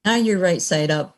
Now you're right side up.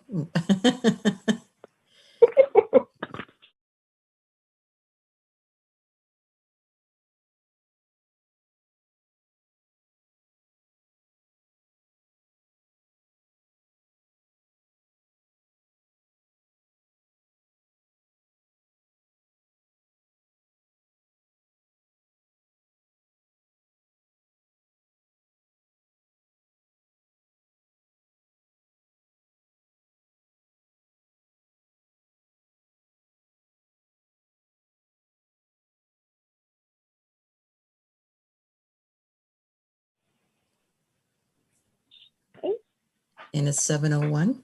And it's 7:01.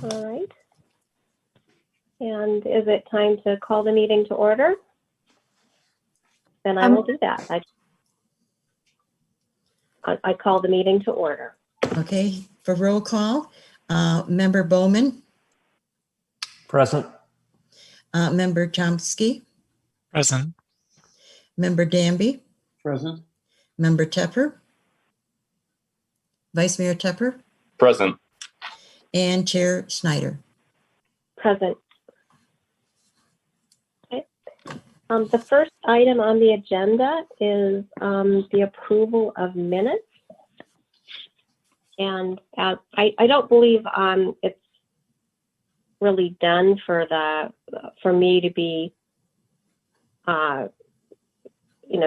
All right. And is it time to call the meeting to order? Then I will do that. I call the meeting to order. Okay, for roll call, Member Bowman, Present. Member Chomsky, Present. Member Danby, Present. Member Tepper, Vice Mayor Tepper, Present. and Chair Schneider. Present. Okay. The first item on the agenda is the approval of minutes. And I don't believe it's really done for me to be,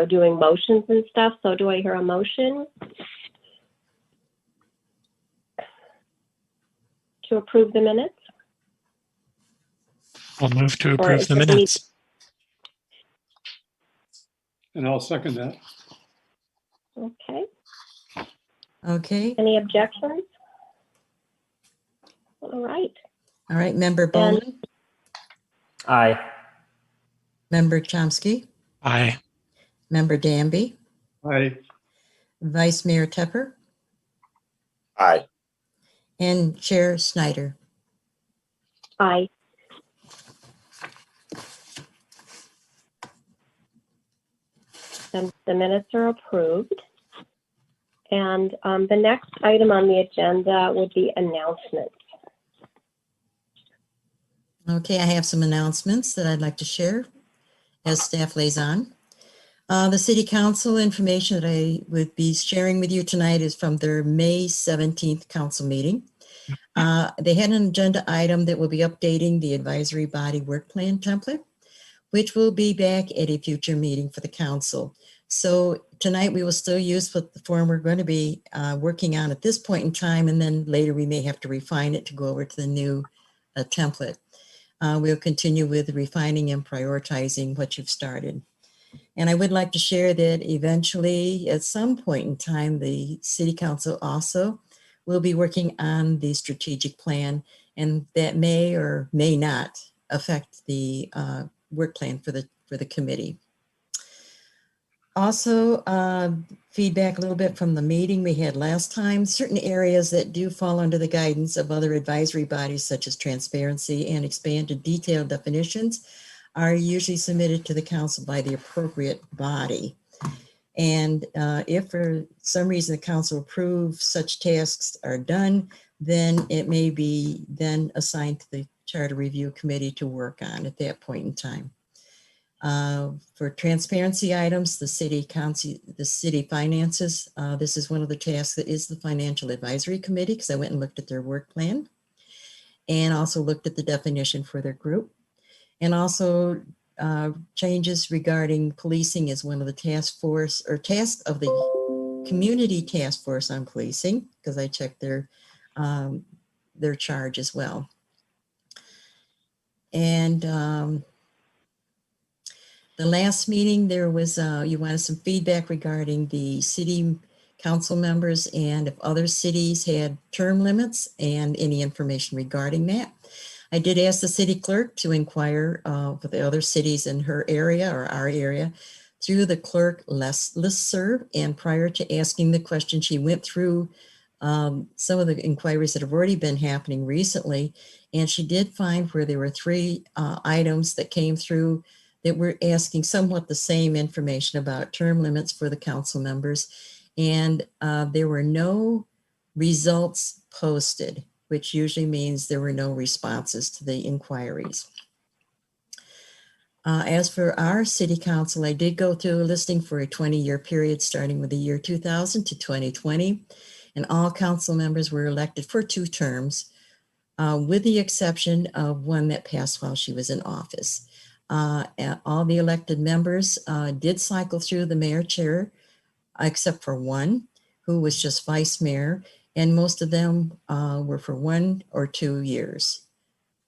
doing motions and stuff. So do I hear a motion to approve the minutes? I'll move to Or approve is the there minutes. And I'll second that. Okay. Okay, Any objections? All right. all right, Member Bowman, Aye. Member Chomsky, Aye. Member Danby, Aye. Vice Mayor Tepper, Aye. and Chair Schneider. Aye. And the minutes are approved. And the next item on the agenda would be announcements. Okay, I have some announcements that I'd like to share as staff liaison. The City Council information that I would be sharing with you tonight is from their May 17th council meeting. They had an agenda item that will be updating the advisory body work plan template, which will be back at a future meeting for the council. So tonight we will still use what the form we're going to be working on at this point in time, and then later we may have to refine it to go over to the new template. We'll continue with refining and prioritizing what you've started. And I would like to share that eventually at some point in time, the City Council also will be working on the strategic plan, and that may or may not affect the work plan for the committee. Also, feedback a little bit from the meeting we had last time. Certain areas that do fall under the guidance of other advisory bodies, such as transparency and expanded detailed definitions, are usually submitted to the council by the appropriate body. And if for some reason the council approves such tasks are done, then it may be then assigned to the Charter Review Committee to work on at that point in time. For transparency items, the city finances, this is one of the tasks that is the Financial Advisory Committee, because I went and looked at their work plan and also looked at the definition for their group. And also changes regarding policing is one of the tasks of the Community Task Force on Policing, because I checked their charge as well. And the last meeting, there was, you wanted some feedback regarding the city council members and if other cities had term limits and any information regarding that. I did ask the city clerk to inquire with the other cities in her area or our area through the clerk listserv. And prior to asking the question, she went through some of the inquiries that have already been happening recently. And she did find where there were 3 items that came through that were asking somewhat the same information about term limits for the council members. And there were no results posted, which usually means there were no responses to the inquiries. As for our city council, I did go through a listing for a 20-year period starting with the year 2000 to 2020, and all council members were elected for 2 terms, with the exception of one that passed while she was in office. All the elected members did cycle through the mayor chair, except for one who was just vice mayor, and most of them were for 1 or 2 years,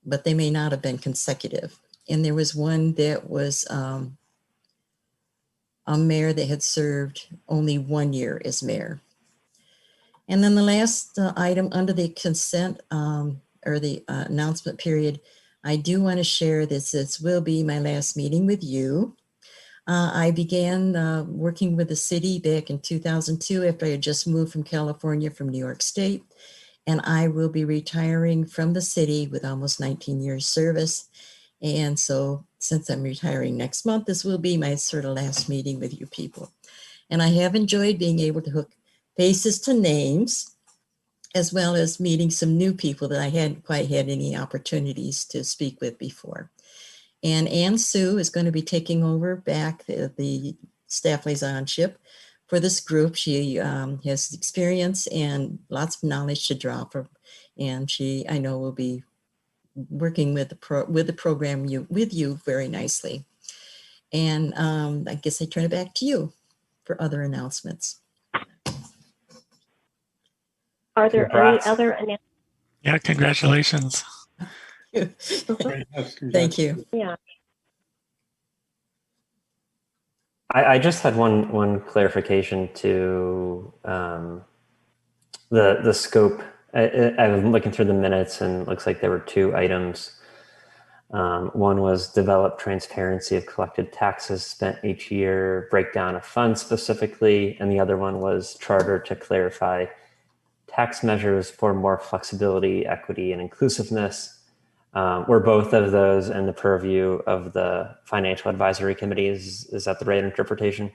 but they may not have been consecutive. And there was one that was a mayor that had served only 1 year as mayor. And then the last item under the consent or the announcement period, I do want to share this. This will be my last meeting with you. I began working with the city back in 2002 after I had just moved from California from New York State. And I will be retiring from the city with almost 19 years service. And so since I'm retiring next month, this will be my sort of last meeting with you people. And I have enjoyed being able to hook faces to names, as well as meeting some new people that I hadn't quite had any opportunities to speak with before. And Ann Sue is going to be taking over back the staff liaisonship for this group. She has experience and lots of knowledge to draw from, and she, I know, will be working with the program with you very nicely. And I guess I turn it back to you for other announcements. Are there Congrats. any other announcements? Yeah, congratulations. Yes, Thank you. Yeah. I just had one clarification to the scope. I'm looking through the minutes and it looks like there were 2 items. One was develop transparency of collected taxes spent each year, breakdown of funds specifically, and the other one was charter to clarify tax measures for more flexibility, equity, and inclusiveness. Were both of those in the purview of the Financial Advisory Committee? Is that the right interpretation?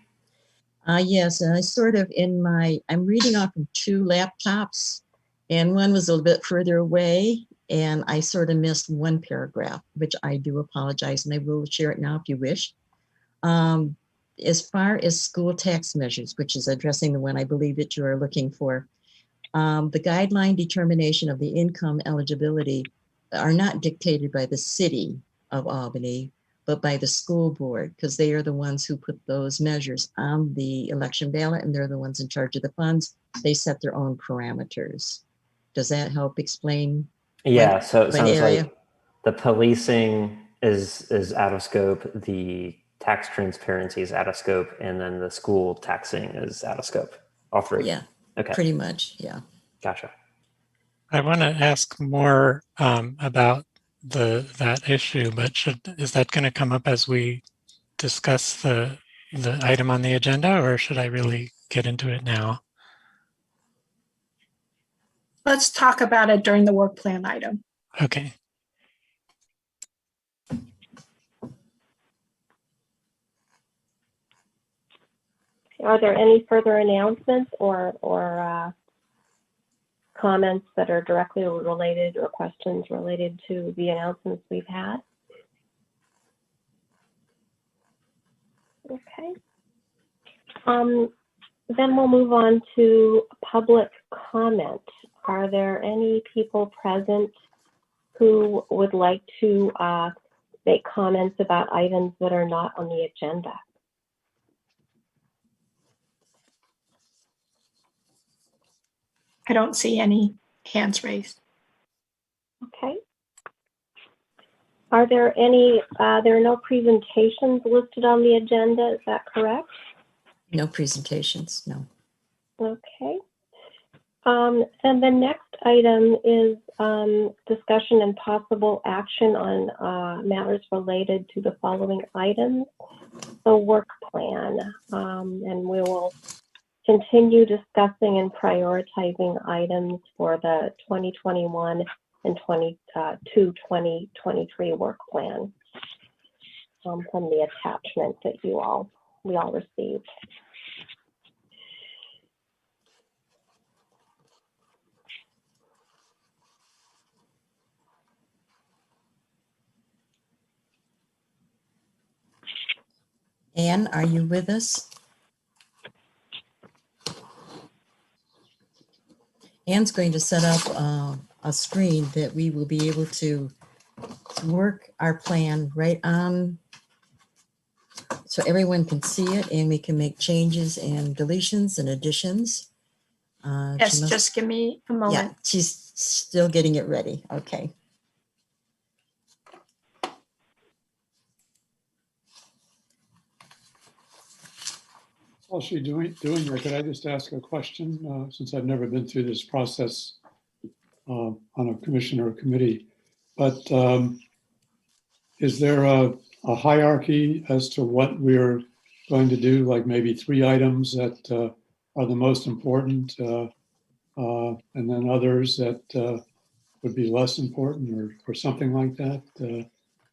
Yes, and I sort of I'm reading off of 2 laptops, and one was a little bit further away, and I sort of missed one paragraph, which I do apologize, and I will share it now if you wish. As far as school tax measures, which is addressing the one I believe that you are looking for, the guideline determination of the income eligibility are not dictated by the city of Albany, but by the school board, because they are the ones who put those measures on the election ballot, and they're the ones in charge of the funds. They set their own parameters. Does that help explain? Yeah, so it sounds area? like the policing is out of scope, the tax transparency is out of scope, and then the school taxing is out of scope. All 3. Yeah, okay, pretty much, yeah. gotcha. I want to ask more about that issue, but is that going to come up as we discuss the item on the agenda, or should I really get into it now? Let's talk about it during the work plan item. Okay. Are there any further announcements or comments that are directly related or questions related to the announcements we've had? Okay. Then we'll move on to public comment. Are there any people present who would like to make comments about items that are not on the agenda? I don't see any hands raised. Okay. Are there any, there are no presentations listed on the agenda, is that correct? No presentations, no. Okay. And the next item is discussion and possible action on matters related to the following items. The work plan, and we will continue discussing and prioritizing items for the 2021 and 2023 work plan from the attachment that we all received. Anne, are you with us? Anne's going to set up a screen that we will be able to work our plan right on so everyone can see it and we can make changes and deletions and additions. Yes, She must- just give me a yeah, moment. she's still getting it ready. Okay. While she's doing that, could I just ask a question, since I've never been through this process on a commission or a committee? But is there a hierarchy as to what we're going to do, like maybe 3 items that are the most important, and then others that would be less important, or something like that,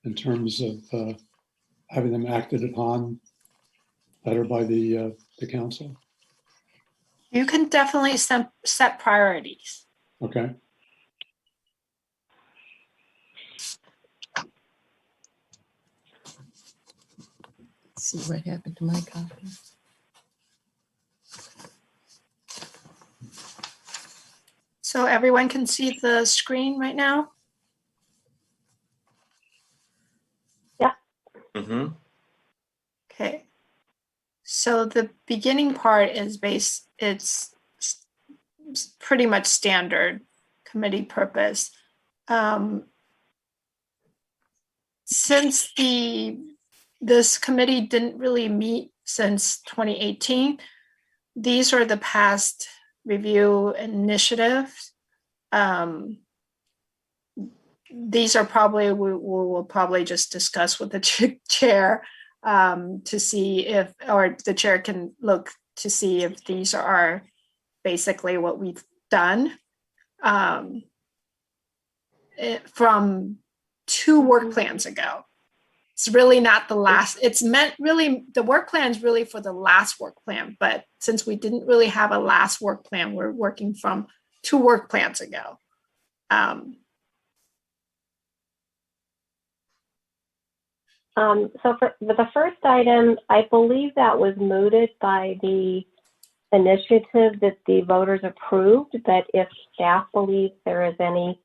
in terms of having them acted upon better by the council? You can definitely set priorities. Okay. Let's see what happened to my copy. So everyone can see the screen right now? Mm-hmm. Okay. So the beginning part is it's pretty much standard committee purpose. Since this committee didn't really meet since 2018, these are the past review initiatives. These are probably, we will probably just discuss with the chair to see if, or the chair can look to see if these are basically what we've done from 2 work plans ago. It's really not the last, it's meant really, the work plan is really for the last work plan, but since we didn't really have a last work plan, we're working from 2 work plans ago. So for the first item, I believe that was mooted by the initiative that the voters approved, that if staff believes there is any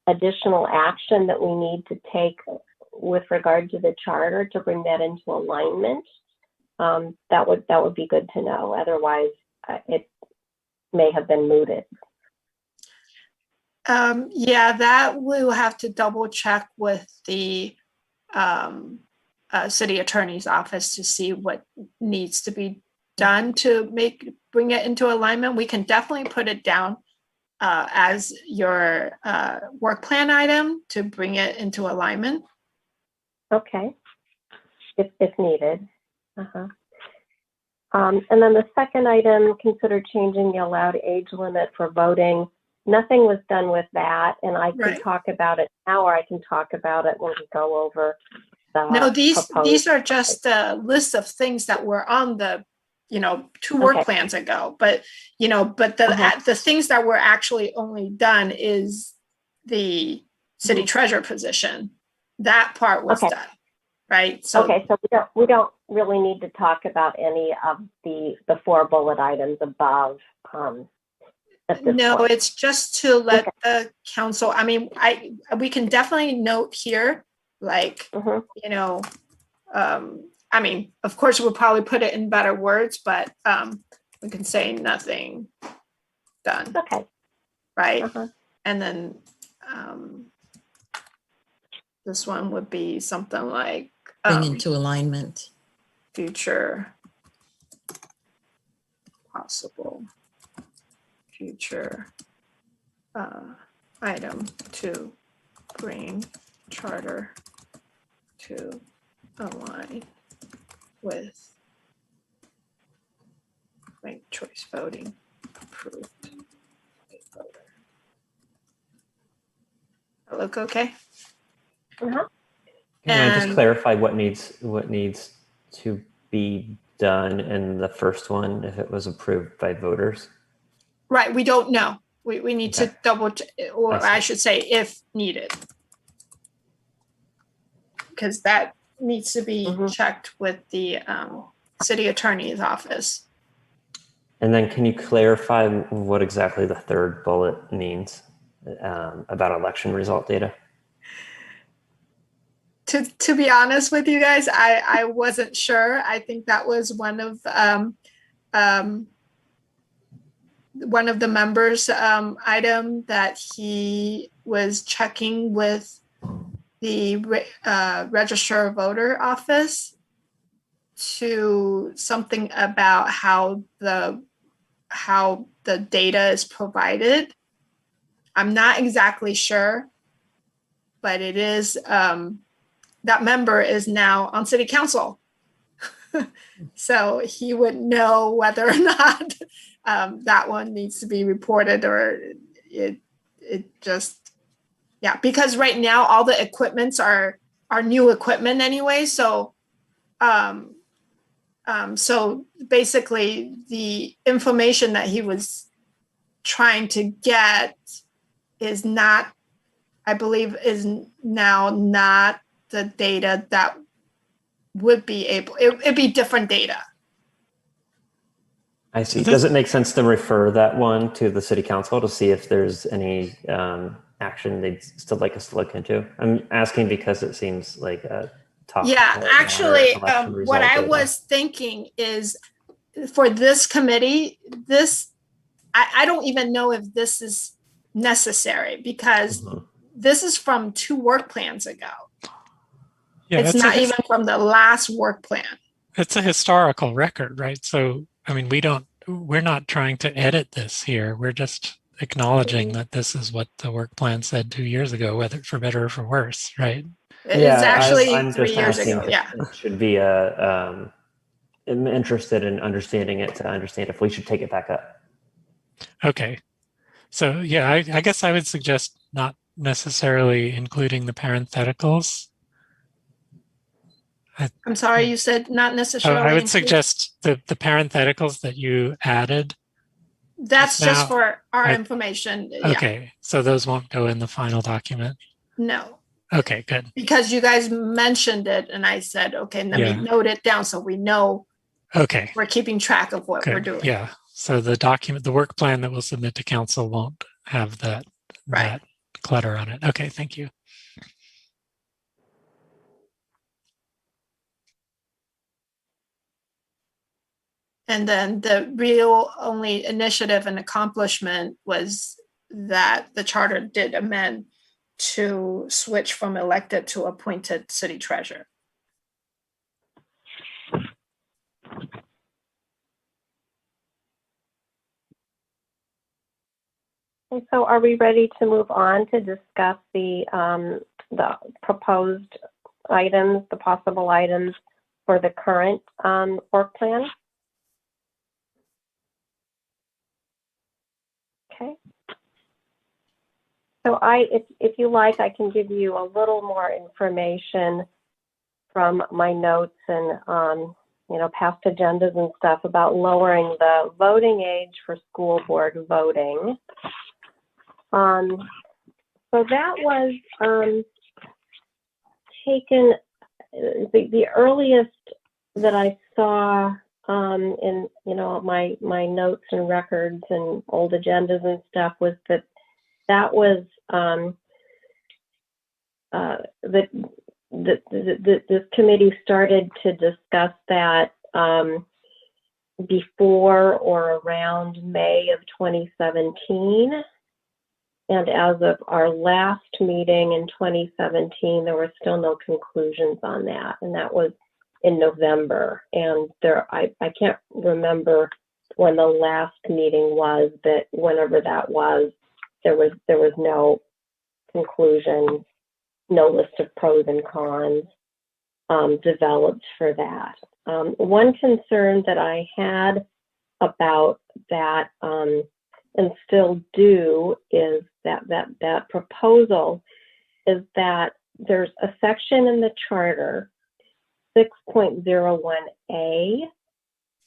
additional action that we need to take with regard to the charter to bring that into alignment, that would be good to know. Otherwise, it may have been mooted. Yeah, that we'll have to double check with the city attorney's office to see what needs to be done to bring it into alignment. We can definitely put it down as your work plan item to bring it into alignment. Okay, if needed. And then the second item, consider changing the allowed age limit for voting. Nothing was done with that, and I could talk about it now, or I can talk about it when we go over the No, these are just a list of things that were on the 2 work plans ago, but the things that were actually only done is the city treasurer position. That part was done, right? So we don't really need to talk about any of the 4 bullet items above. No, point. it's just to let the council, I mean, we can definitely note here, like, I mean, of course, we'll probably put it in better words, but we can say nothing done. Okay. Right. And then this one would be something like Bring into alignment. Future possible future item to bring charter to align with ranked choice voting approved by voter. That look okay? Can I just clarify what needs to be done in the first one if it was approved by voters? Right, we don't know. We need to double check, or I should say if needed. Because that needs to be checked with the city attorney's office. And then can you clarify what exactly the third bullet means about election result data? To be honest with you guys, I wasn't sure. I think that was one of the members' item that he was checking with the register of voter office to something about how the data is provided. I'm not exactly sure, but it is that member is now on city council. So he would know whether or not that one needs to be reported, or it just, yeah, because right now all the equipments are new equipment anyway. So so basically the information that he was trying to get is not, I believe, is now not the data that would be able, it'd be different data. I see. Does it make sense to refer that one to the city council to see if there's any action they'd still like us to look into? I'm asking because it seems like a top. Yeah, actually, what I was thinking is for this committee, I don't even know if this is necessary, because this is from 2 work plans ago. Yeah, it's not even from the last work plan. It's a historical record, right? So, I mean, we're not trying to edit this here. We're just acknowledging that this is what the work plan said 2 years ago, whether for better or for worse, right? It's actually 3 years ago. Yeah. It should be I'm interested in understanding it to understand if we should take it back up. Okay. So yeah, I guess I would suggest not necessarily including the parentheticals. I'm sorry, you said not necessarily. I would suggest the parentheticals that you added. That's just for our information. Okay, yeah. So those won't go in the final document? No. Okay, good. Because you guys mentioned it, and I said, okay, let me note it down so we know. Okay. We're keeping track of what we're doing. Yeah. So the document, the work plan that we'll submit to council won't have that clutter on it. Okay, thank you. And then the real only initiative and accomplishment was that the charter did amend to switch from elected to appointed city treasurer. And so are we ready to move on to discuss the proposed items, the possible items for the current work plan? Okay. So if you like, I can give you a little more information from my notes and past agendas and stuff about lowering the voting age for school board voting. So that was taken, the earliest that I saw in my notes and records and old agendas and stuff was that was this committee started to discuss that before or around May of 2017. And as of our last meeting in 2017, there were still no conclusions on that. And that was in November. And I can't remember when the last meeting was, but whenever that was, there was no conclusion, no list of pros and cons developed for that. One concern that I had about that and still do is that proposal is that there's a section in the charter, 6.01A,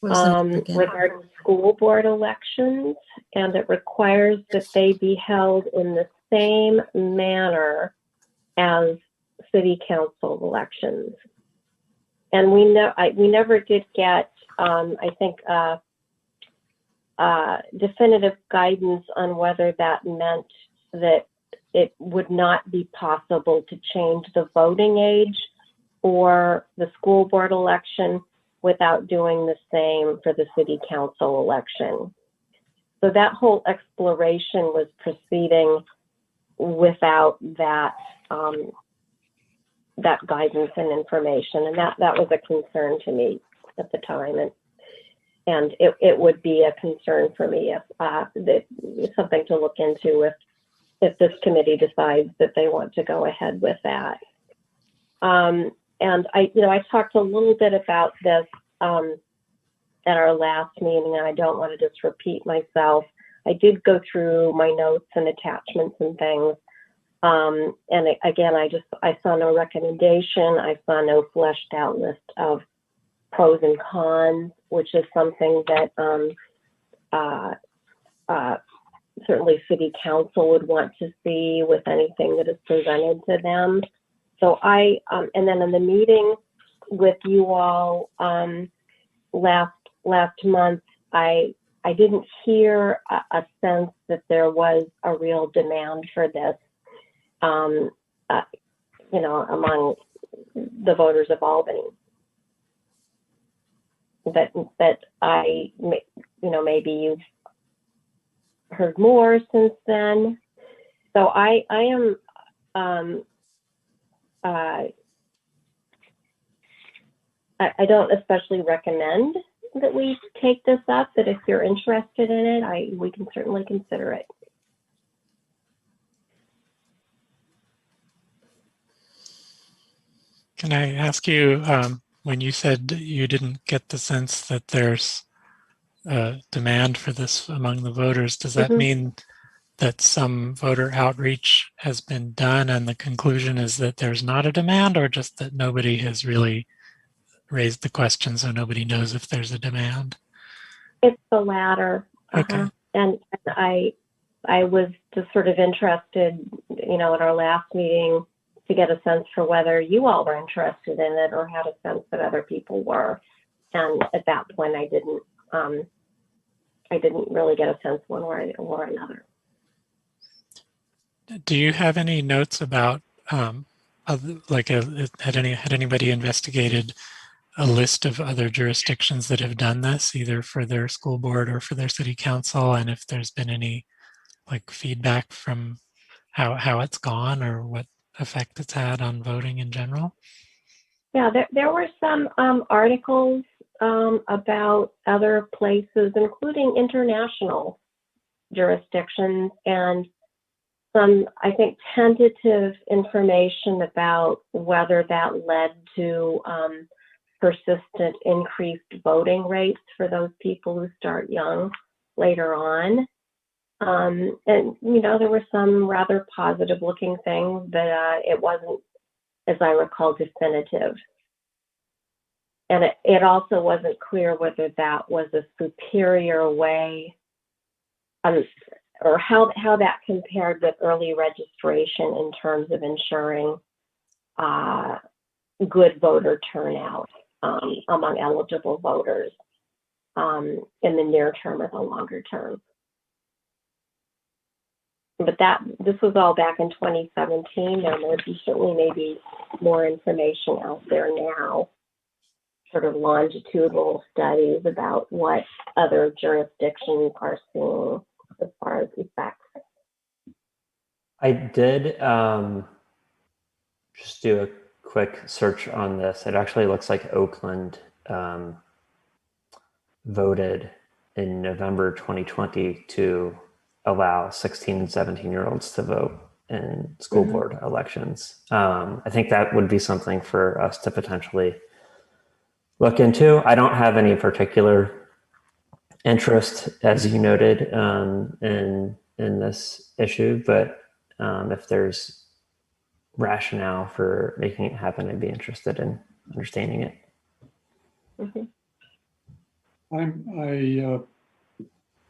regarding school board elections, and it requires that they be held in the same manner as city council elections. And we never did get, I think, definitive guidance on whether that meant that it would not be possible to change the voting age for the school board election without doing the same for the city council election. So that whole exploration was proceeding without that that guidance and information, and that was a concern to me at the time, and it would be a concern for me if that something to look into if this committee decides that they want to go ahead with that. And I talked a little bit about this at our last meeting, and I don't want to just repeat myself. I did go through my notes and attachments and things. And again, I saw no recommendation. I saw no fleshed out list of pros and cons, which is something that certainly city council would want to see with anything that is presented to them. So and then in the meeting with you all last month, I didn't hear a sense that there was a real demand for this, among the voters of Albany. That maybe you've heard more since then. So I don't especially recommend that we take this up, but if you're interested in it, we can certainly consider it. Can I ask you, when you said you didn't get the sense that there's demand for this among the voters, does that mean that some voter outreach has been done and the conclusion is that there's not a demand, or just that nobody has really raised the question so nobody knows if there's a demand? It's the latter. Okay. And I was just sort of interested, at our last meeting to get a sense for whether you all were interested in it or had a sense that other people were. And at that point, I didn't really get a sense one way or another. Do you have any notes about, had anybody investigated a list of other jurisdictions that have done this, either for their school board or for their city council, and if there's been any feedback from how it's gone or what effect it's had on voting in general? Yeah, there were some articles about other places, including international jurisdictions, and some, I think, tentative information about whether that led to persistent increased voting rates for those people who start young later on. And, there were some rather positive looking things, but it wasn't, as I recall, definitive. And it also wasn't clear whether that was a superior way or how that compared with early registration in terms of ensuring good voter turnout among eligible voters in the near term or the longer term. But this was all back in 2017, and there'd be certainly maybe more information out there now, sort of longitudinal studies about what other jurisdictions are seeing as far as effects. I did just do a quick search on this. It actually looks like Oakland voted in November 2020 to allow 16 and 17-year-olds to vote in school board elections. I think that would be something for us to potentially look into. I don't have any particular interest, as you noted, in this issue, but if there's rationale for making it happen, I'd be interested in understanding it.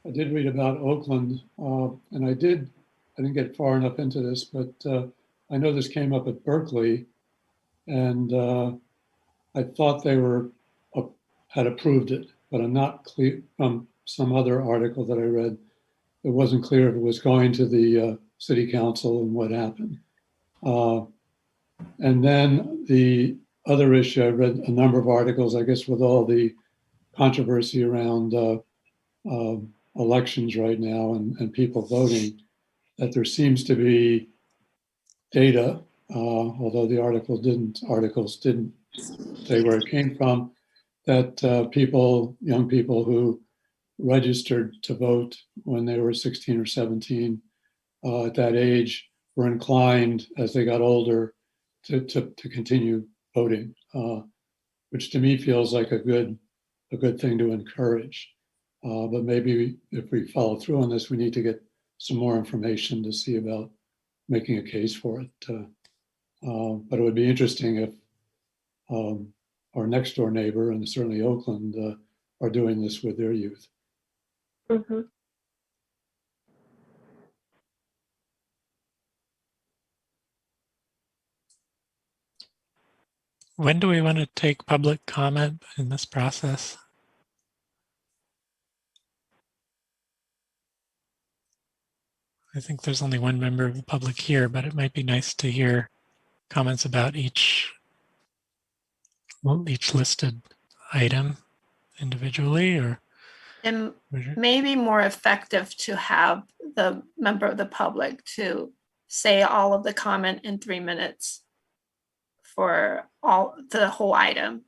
I did read about Oakland, and I didn't get far enough into this, but I know this came up at Berkeley, and I thought they were, had approved it, but I'm not clear from some other article that I read. It wasn't clear if it was going to the city council and what happened. And then the other issue, I read a number of articles, I guess with all the controversy around elections right now and people voting, that there seems to be data, although the articles didn't say where it came from, that young people who registered to vote when they were 16 or 17 at that age were inclined as they got older to continue voting, which to me feels like a good thing to encourage. But maybe if we follow through on this, we need to get some more information to see about making a case for it. But it would be interesting if our next door neighbor, and certainly Oakland, are doing this with their youth. Mm-hmm. When do we want to take public comment in this process? I think there's only one member of the public here, but it might be nice to hear comments about each listed item individually, or And maybe more effective to have the member of the public to say all of the comment in 3 minutes for the whole item.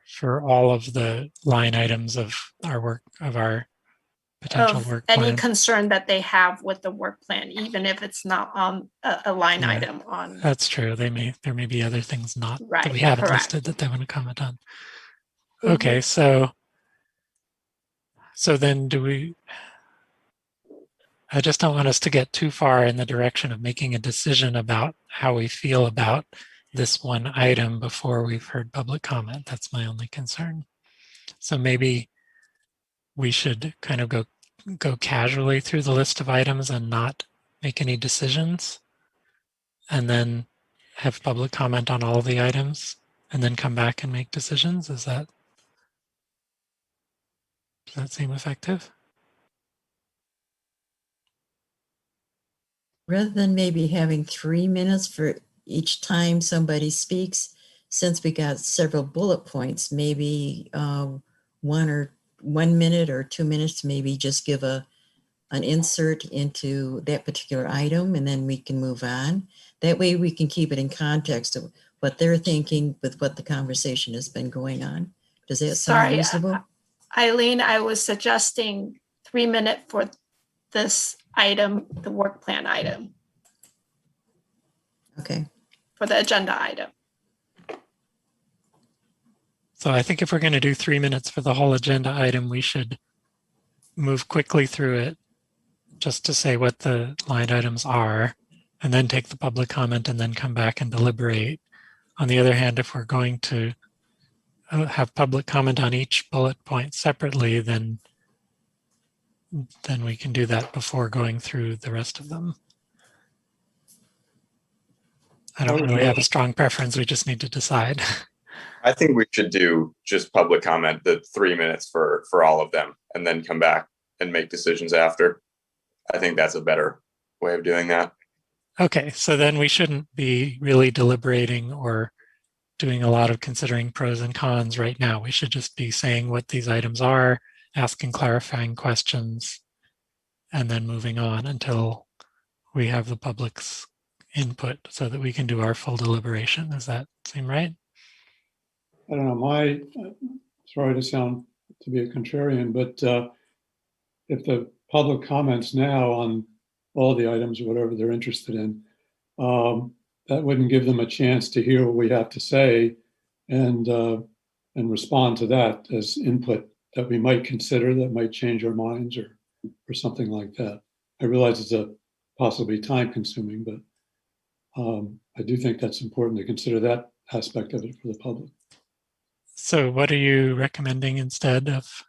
for all of the line items of our potential Of work any plan. concern that they have with the work plan, even if it's not on a line Yeah. item on. That's true. There may be other things that Right, we haven't correct. listed that they want to comment on. Mhm. Okay, so then I just don't want us to get too far in the direction of making a decision about how we feel about this one item before we've heard public comment. That's my only concern. So maybe we should kind of go casually through the list of items and not make any decisions, and then have public comment on all the items, and then come back and make decisions. Does that seem effective? Rather than maybe having 3 minutes for each time somebody speaks, since we got several bullet points, maybe 1 minute or 2 minutes to maybe just give an insert into that particular item, and then we can move on. That way we can keep it in context of what they're thinking with what the conversation has been going on. Does that sound Sorry, reasonable? Eileen, I was suggesting 3 minutes for this item, the work plan item, Okay. for the agenda item. So I think if we're going to do 3 minutes for the whole agenda item, we should move quickly through it just to say what the line items are, and then take the public comment and then come back and deliberate. On the other hand, if we're going to have public comment on each bullet point separately, then we can do that before going through the rest of them. I don't really have a strong preference. We just need to decide. I think we should do just public comment, the 3 minutes for all of them, and then come back and make decisions after. I think that's a better way of doing that. Okay, so then we shouldn't be really deliberating or doing a lot of considering pros and cons right now. We should just be saying what these items are, asking clarifying questions, and then moving on until we have the public's input so that we can do our full deliberation. Does that seem right? I don't know, sorry to be a contrarian, but if the public comments now on all the items or whatever they're interested in, that wouldn't give them a chance to hear what we have to say and respond to that as input that we might consider that might change our minds or something like that. I realize it's a possibly time consuming, but I do think that's important to consider that aspect of it for the public. So what are you recommending instead of?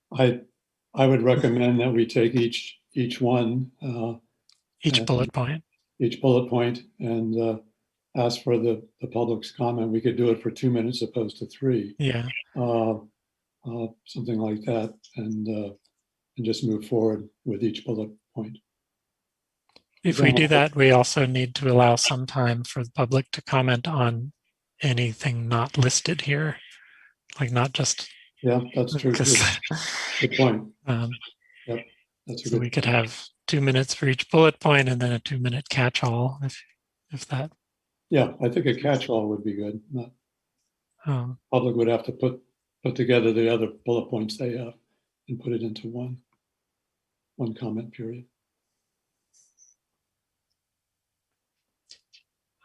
I would recommend that we take each one, each bullet point. Each bullet point, and ask for the public's comment, we could do it for 2 minutes opposed to 3. Yeah. Something like that, and just move forward with each bullet point. If we do that, we also need to allow some time for the public to comment on anything not listed here, like not just. Yeah, that's true. Good point. Yep, that's a So good we could point. have 2 minutes for each bullet point and then a 2-minute catch-all, if that. Yeah, I think a catch-all would be good. Um, Public would have to put together the other bullet points they have and put it into one comment period.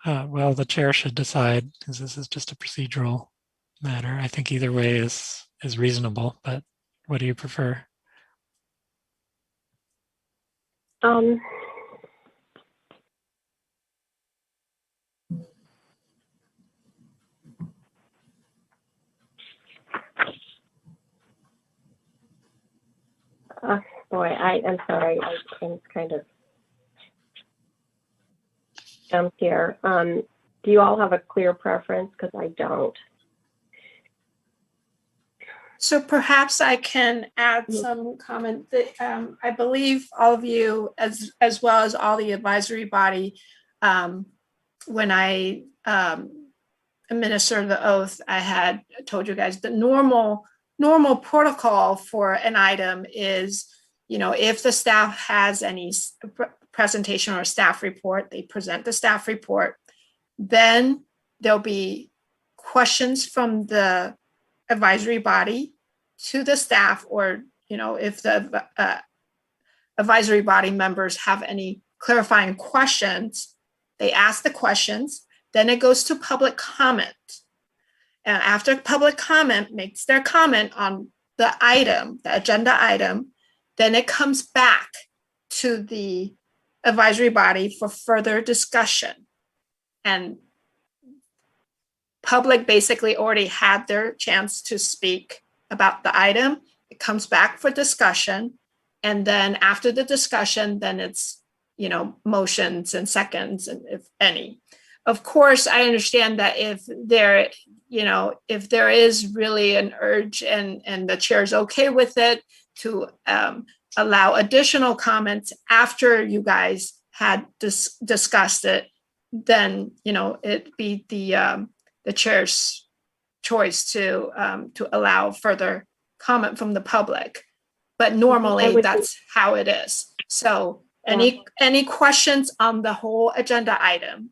well, the chair should decide, because this is just a procedural matter. I think either way is reasonable, but what do you prefer? Boy, I'm sorry. I'm kind of jumped here. Do you all have a clear preference? Because I don't. So perhaps I can add some comment that I believe all of you, as well as all the advisory body, when I administered the oath, I had told you guys the normal protocol for an item is, if the staff has any presentation or staff report, they present the staff report. Then there'll be questions from the advisory body to the staff, or if the advisory body members have any clarifying questions, they ask the questions. Then it goes to public comment, and after public comment makes their comment on the item, the agenda item, then it comes back to the advisory body for further discussion. And public basically already had their chance to speak about the item. It comes back for discussion. And then after the discussion, then it's, motions and seconds, and if any. Of course, I understand that if there is really an urge and the chair is okay with it, to allow additional comments after you guys had discussed it, then, it'd be the chair's choice to allow further comment from the public. But normally that's how it is. So any questions on the whole agenda item,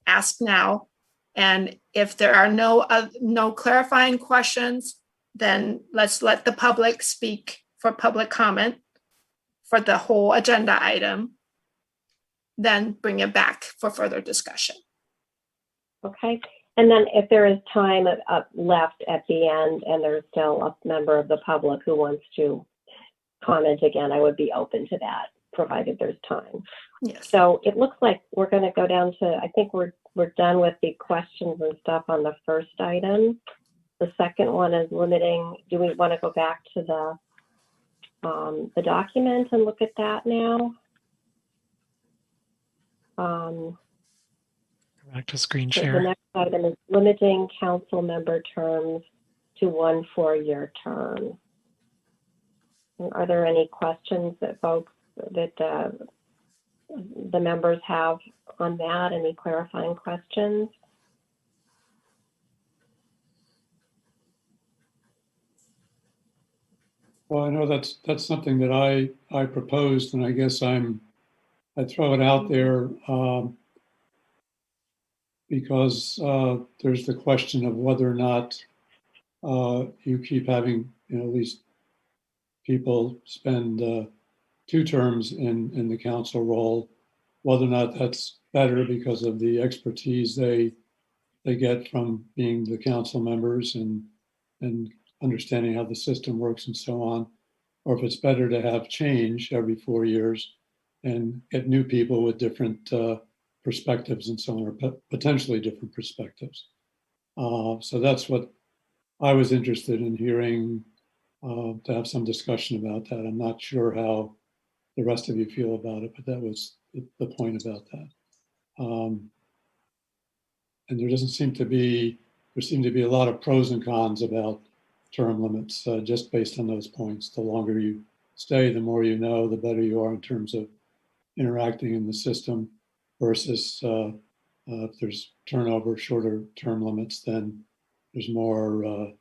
ask now. And if there are no clarifying questions, then let's let the public speak for public comment for the whole agenda item, then bring it back for further discussion. Okay. And then if there is time left at the end and there's still a member of the public who wants to comment again, I would be open to that, provided there's time. Yes. So it looks like we're going to go down to, I think we're done with the questions and stuff on the first item. The second one is limiting. Do we want to go back to the document and look at that now? Back to screen So share. the next item is limiting council member terms to 1 4-year term. And are there any questions that the members have on that? Any clarifying questions? Well, I know that's something that I proposed, and I guess I throw it out there because there's the question of whether or not you keep having, at least people spend 2 terms in the council role, whether or not that's better because of the expertise they get from being the council members and understanding how the system works and so on, or if it's better to have change every 4 years and get new people with different perspectives and so on, or potentially different perspectives. So that's what I was interested in hearing, to have some discussion about that. I'm not sure how the rest of you feel about it, but that was the point about that. and there seem to be a lot of pros and cons about term limits, just based on those points. The longer you stay, the more you know, the better you are in terms of interacting in the system, versus if there's turnover, shorter term limits, then there's more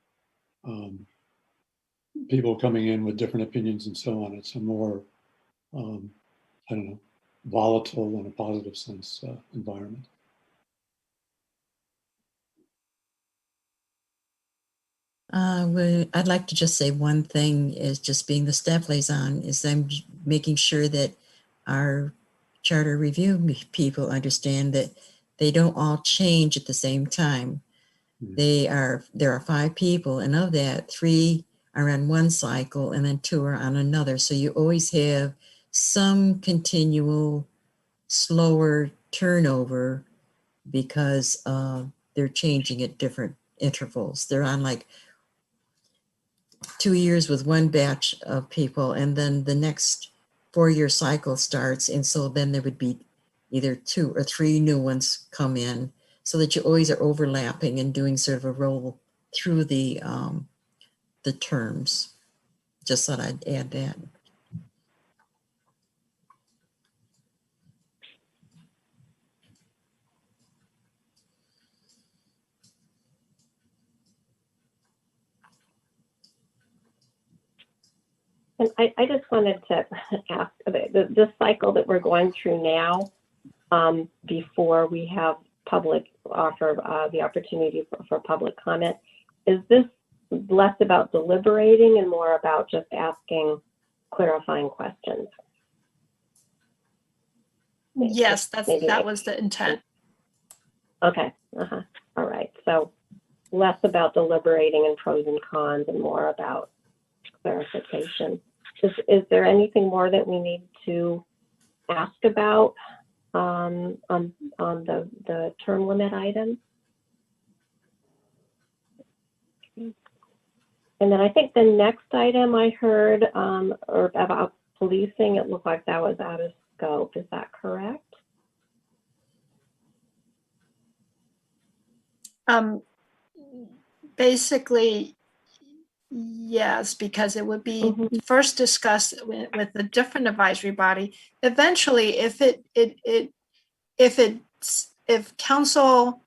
people coming in with different opinions and so on. It's a more, I don't know, volatile in a positive sense environment. I'd like to just say one thing, is just being the staff liaison, is I'm making sure that our charter review people understand that they don't all change at the same time. There are 5 people, and of that, 3 are on one cycle and then 2 are on another. So you always have some continual slower turnover because they're changing at different intervals. They're on like 2 years with one batch of people, and then the next 4-year cycle starts. And so then there would be either 2 or 3 new ones come in, so that you always are overlapping and doing sort of a roll through the terms. Just thought I'd add that. And I just wanted to ask about this cycle that we're going through now, before we have public offer the opportunity for public comment. Is this less about deliberating and more about just asking clarifying questions? Yes, that was the intent. Okay. All right. So less about deliberating and pros and cons and more about clarification. Is there anything more that we need to ask about on the term limit item? And then I think the next item I heard or about policing, it looked like that was out of scope. Is that correct? Basically, yes, because it would be first discussed with a different advisory body. Eventually, if council,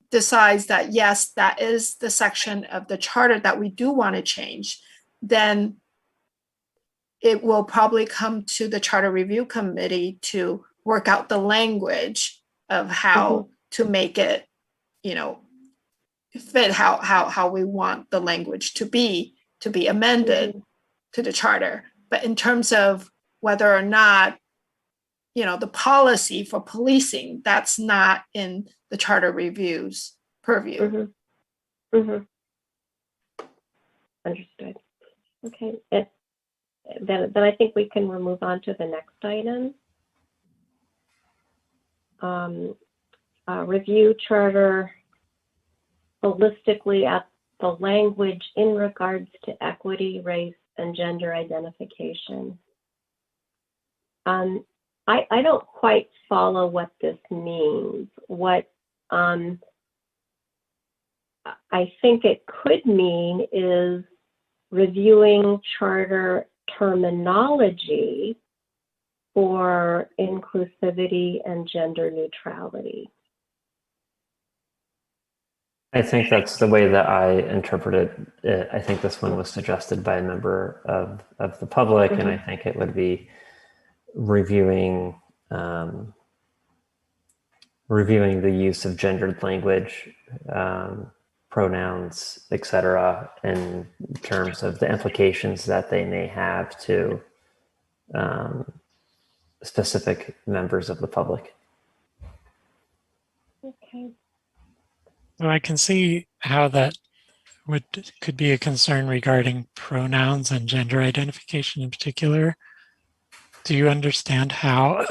decides that yes, that is the section of the charter that we do want to change, then it will probably come to the Charter Review Committee to work out the language of how to make it, fit how we want the language to be amended to the charter. But in terms of whether or not, the policy for policing, that's not in the Charter Review's purview. Understood. Okay. Then I think we can move on to the next item. Review charter holistically at the language in regards to equity, race, and gender identification. I don't quite follow what this means. What I think it could mean is reviewing charter terminology for inclusivity and gender neutrality. I think that's the way that I interpreted it. I think this one was suggested by a member of the public, and I think it would be reviewing the use of gendered language, pronouns, etc., in terms of the implications that they may have to specific members of the public. Okay. So I can see how that could be a concern regarding pronouns and gender identification in particular. Do you understand how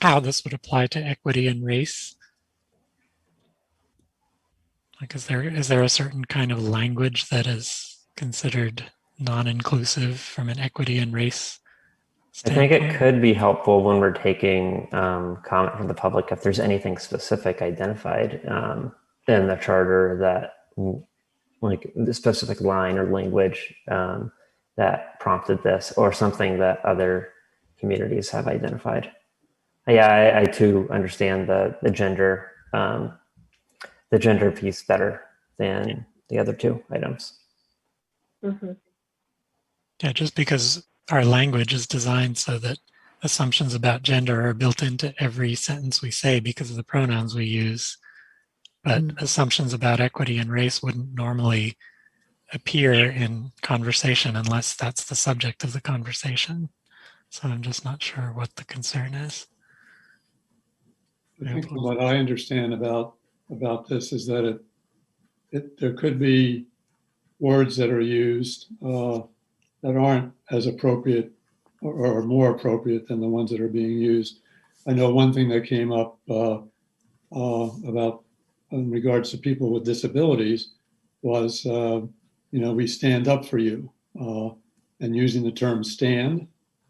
how this would apply to equity and race? Like, is there a certain kind of language that is considered non-inclusive from an equity and race I think it standpoint? could be helpful when we're taking comment from the public if there's anything specific identified in the charter that, like the specific line or language that prompted this, or something that other communities have identified. Yeah, I too understand the gender piece better than the other two items. Mm-hmm. Yeah, just because our language is designed so that assumptions about gender are built into every sentence we say because of the pronouns we use. But assumptions about equity and race wouldn't normally appear in conversation unless that's the subject of the conversation. So I'm just not sure what the concern is. I think from what I understand about this is that there could be words that are used that aren't as appropriate or more appropriate than the ones that are being used. I know one thing that came up about in regards to people with disabilities was, we stand up for you. And using the term stand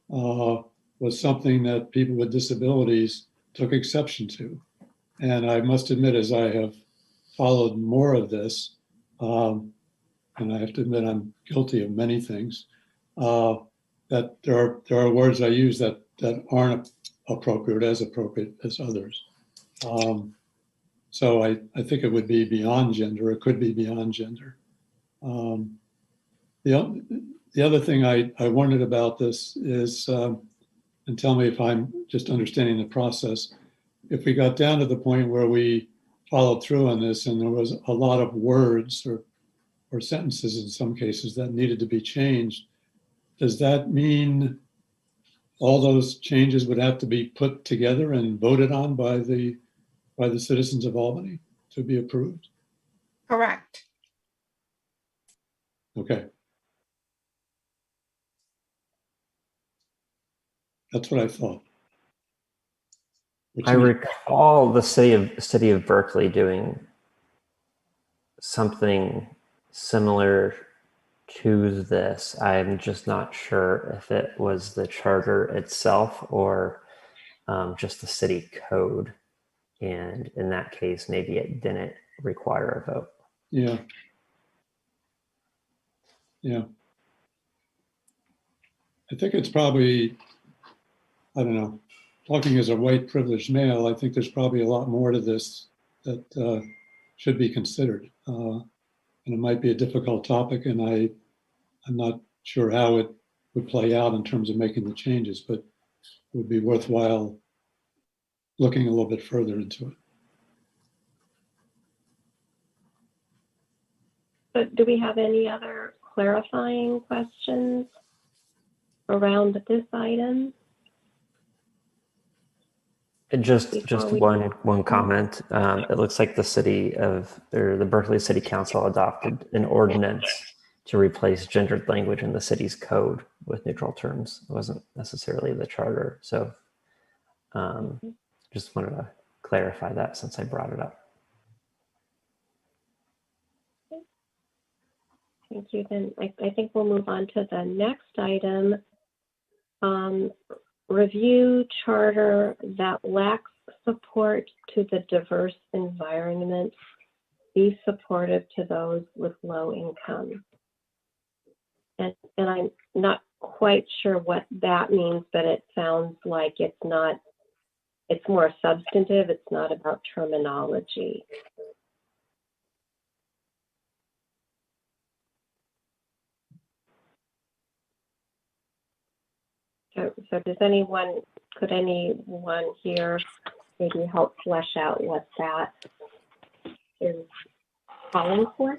was something that people with disabilities took exception to. And I must admit, as I have followed more of this, and I have to admit I'm guilty of many things, that there are words I use that aren't appropriate as others. So I think it would be beyond gender. It could be beyond gender. The other thing I wondered about this is, and tell me if I'm just understanding the process, if we got down to the point where we followed through on this and there was a lot of words or sentences in some cases that needed to be changed, does that mean all those changes would have to be put together and voted on by the citizens of Albany to be approved? Correct. Okay. That's what I thought. I recall the city of Berkeley doing something similar to this. I'm just not sure if it was the charter itself or just the city code. And in that case, maybe it didn't require a vote. Yeah. Yeah. I think it's probably, I don't know, talking as a white privileged male, I think there's probably a lot more to this that should be considered. And it might be a difficult topic, and I'm not sure how it would play out in terms of making the changes, but it would be worthwhile looking a little bit further into it. But do we have any other clarifying questions around this item? Just one comment. It looks like the Berkeley City Council adopted an ordinance to replace gendered language in the city's code with neutral terms. It wasn't necessarily the charter. So just wanted to clarify that since I brought it up. Thank you. Then I think we'll move on to the next item. Review charter that lacks support to the diverse environment. Be supportive to those with low income. And I'm not quite sure what that means, but it sounds like it's more substantive. It's not about terminology. So could anyone here maybe help flesh out what that is calling for?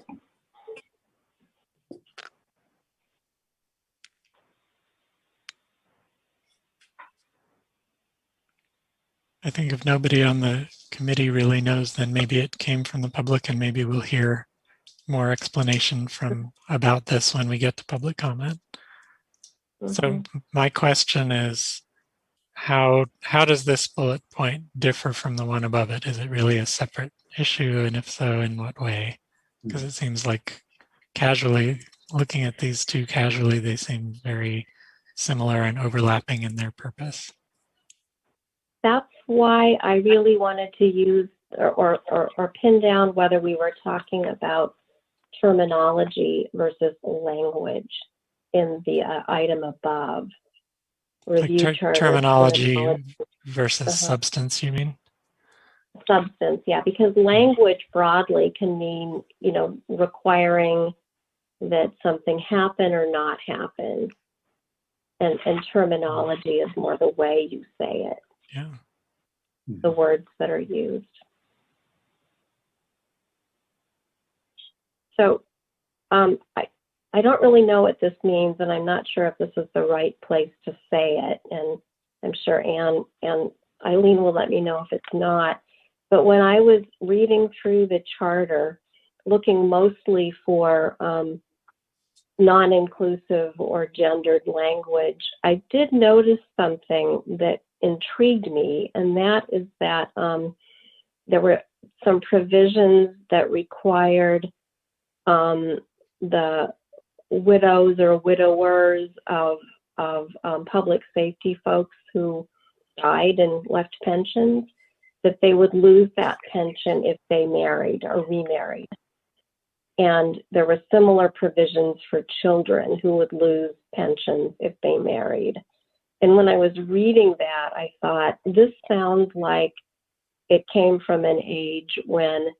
I think if nobody on the committee really knows, then maybe it came from the public, and maybe we'll hear more explanation about this when we get to public comment. Mm-hmm. So my question is, how does this bullet point differ from the one above it? Is it really a separate issue? And if so, in what way? Because it seems like looking at these two casually, they seem very similar and overlapping in their purpose. That's why I really wanted to use or pin down whether we were talking about terminology versus language in the item above. Review Like charter terminology versus Uh-huh. substance, you mean? Substance, yeah, because language broadly can mean, requiring that something happen or not happen. And terminology is more the way you say it, Yeah. the words that are used. So I don't really know what this means, and I'm not sure if this is the right place to say it. And I'm sure Anne and Eileen will let me know if it's not. But when I was reading through the charter, looking mostly for non-inclusive or gendered language, I did notice something that intrigued me, and that is that there were some provisions that required the widows or widowers of public safety folks who died and left pensions, that they would lose that pension if they married or remarried. And there were similar provisions for children who would lose pensions if they married. And when I was reading that, I thought, this sounds like it came from an age when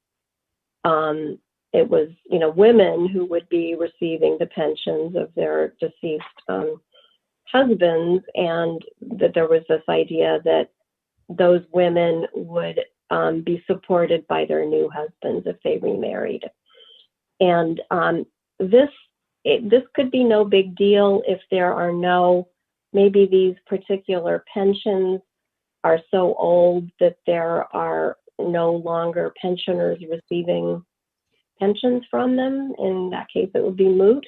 it was, women who would be receiving the pensions of their deceased husbands, and that there was this idea that those women would be supported by their new husbands if they remarried. And this could be no big deal if there are maybe these particular pensions are so old that there are no longer pensioners receiving pensions from them. In that case, it would be moot.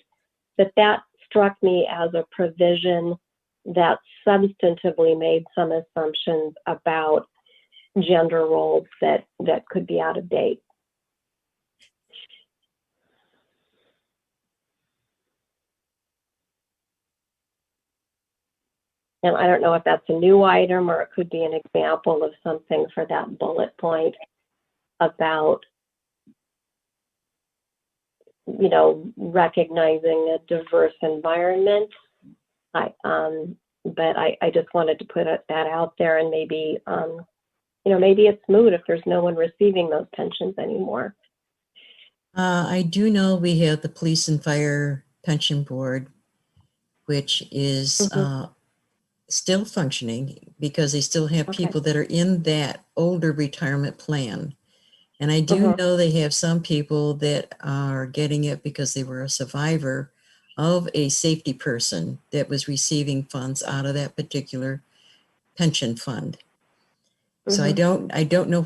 But that struck me as a provision that substantively made some assumptions about gender roles that could be out of date. And I don't know if that's a new item or it could be an example of something for that bullet point about, recognizing a diverse environment. But I just wanted to put that out there, and maybe, maybe it's moot if there's no one receiving those pensions anymore. I do know we have the Police and Fire Pension Board, which is still functioning because they still have people that are in that older retirement plan. And I do know they have some people that are getting it because they were a survivor of a safety person that was receiving funds out of that particular pension fund. So I don't know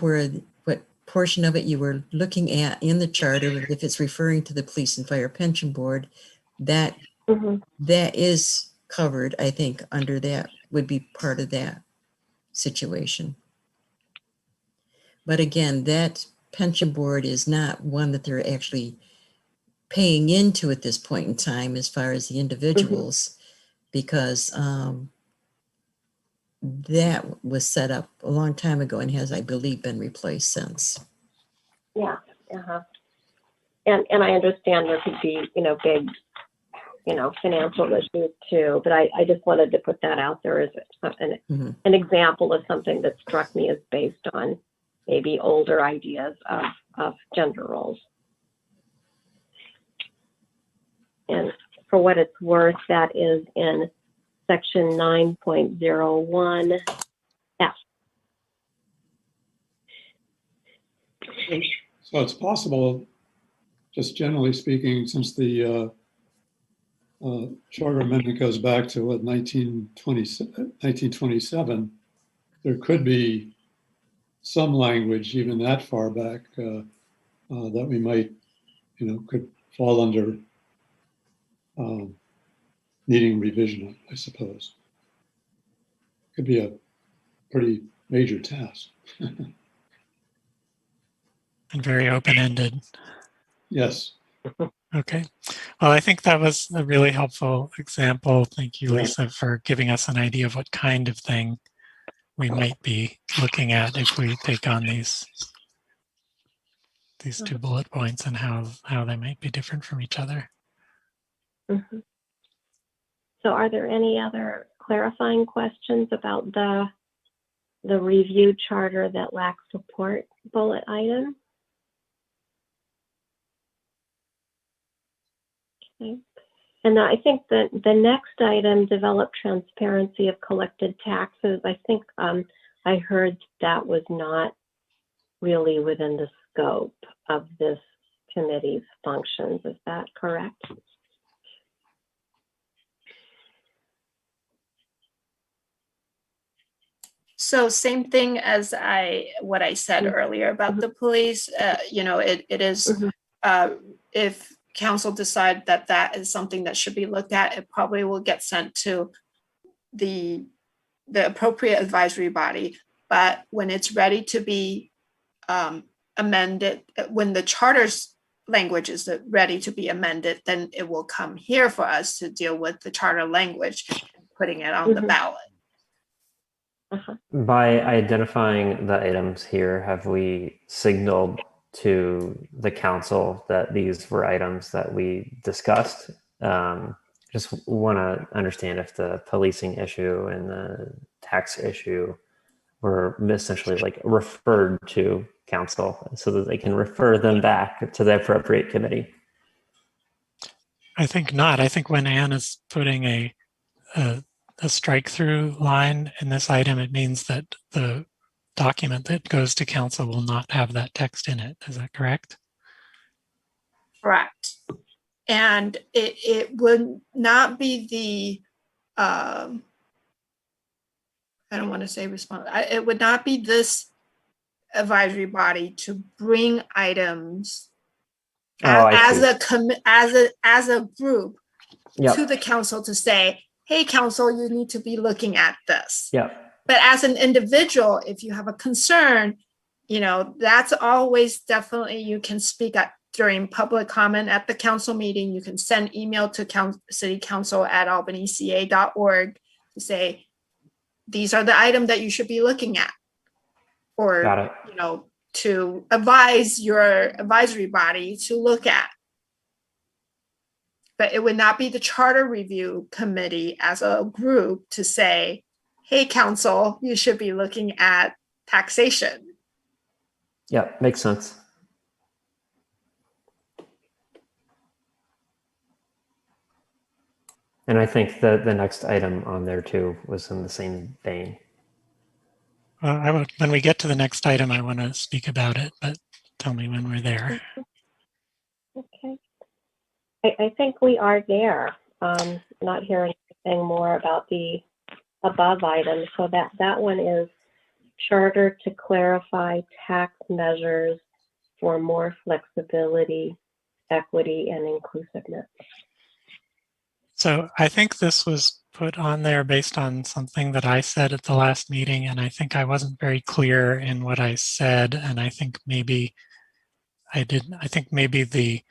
what portion of it you were looking at in the charter, if it's referring to the Police and Fire Pension Board, that is covered, I think, under that, would be part of that situation. But again, that pension board is not one that they're actually paying into at this point in time as far as the individuals, because that was set up a long time ago and has, I believe, been replaced since. Yeah. And I understand there could be, big, financial issues too, but I just wanted to put that out there as an example of something that struck me as based on maybe older ideas of gender roles. And for what it's worth, that is in section 9.01 F. So it's possible, just generally speaking, since the charter amendment goes back to 1927, there could be some language even that far back that we might, could fall under needing revision, I suppose. Could be a pretty major task. And very open-ended. Yes. Okay. Well, I think that was a really helpful example. Thank you, Lisa, for giving us an idea of what kind of thing we might be looking at if we take on these two bullet points and how they might be different from each other. Mhm. So are there any other clarifying questions about the review charter that lacks support bullet item? Okay. And I think that the next item, develop transparency of collected taxes, I think I heard that was not really within the scope of this committee's functions. Is that correct? So same thing as what I said earlier about the police. It is if council decide that that is something that should be looked at, it probably will get sent to the appropriate advisory body. But when it's ready to be amended, when the charter's language is ready to be amended, then it will come here for us to deal with the charter language, putting it on the ballot. By identifying the items here, have we signaled to the council that these were items that we discussed? Just want to understand if the policing issue and the tax issue were essentially like referred to council so that they can refer them back to the appropriate committee. I think not. I think when Anne is putting a strike through line in this item, it means that the document that goes to council will not have that text in it. Is that correct? Correct. And it would not be the, I don't want to say response, it would not be this advisory body to bring items as a group to the council to say, hey, council, you need to be looking at this. Yeah. But as an individual, if you have a concern, that's always definitely, you can speak up during public comment at the council meeting. You can send email to city council at albanyca.org to say, these are the items that you should be looking at. Or, to advise your advisory body to look at. But it would not be the charter review committee as a group to say, hey, council, you should be looking at taxation. Yeah, makes sense. And I think that the next item on there too was in the same vein. When we get to the next item, I want to speak about it, but tell me when we're there. Okay. I think we are there. Not hearing anything more about the above items. So that one is charter to clarify tax measures for more flexibility, equity, and inclusiveness. So I think this was put on there based on something that I said at the last meeting, and I think I wasn't very clear in what I said, and I think maybe I didn't. I think maybe the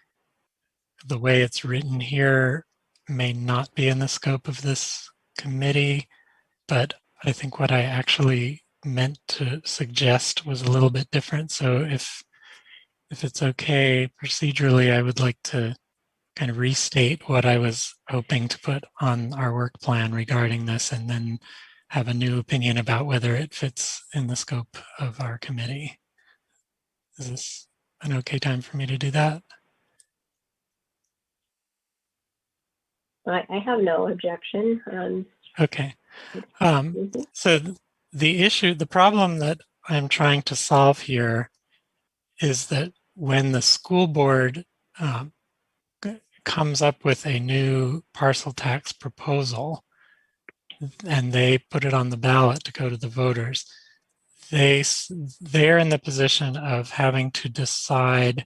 way it's written here may not be in the scope of this committee, but I think what I actually meant to suggest was a little bit different. So if it's okay procedurally, I would like to kind of restate what I was hoping to put on our work plan regarding this, and then have a new opinion about whether it fits in the scope of our committee. Is this an okay time for me to do that? I have no objection. Okay. So the problem that I'm trying to solve here is that when the school board comes up with a new parcel tax proposal and they put it on the ballot to go to the voters, they're in the position of having to decide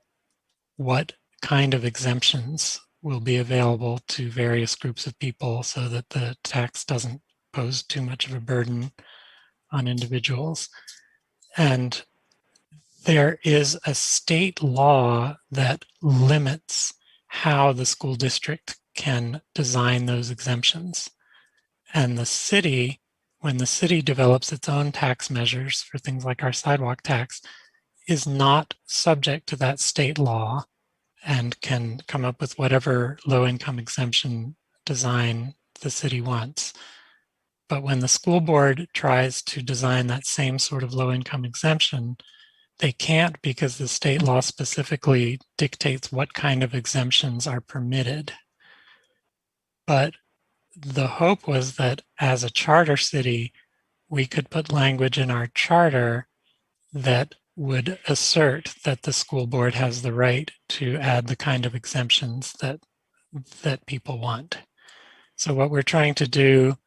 what kind of exemptions will be available to various groups of people so that the tax doesn't pose too much of a burden on individuals. And there is a state law that limits how the school district can design those exemptions. And the city, when the city develops its own tax measures for things like our sidewalk tax, is not subject to that state law and can come up with whatever low-income exemption design the city wants. But when the school board tries to design that same sort of low-income exemption, they can't, because the state law specifically dictates what kind of exemptions are permitted. But the hope was that as a charter city, we could put language in our charter that would assert that the school board has the right to add the kind of exemptions that people want. So what we're trying to do,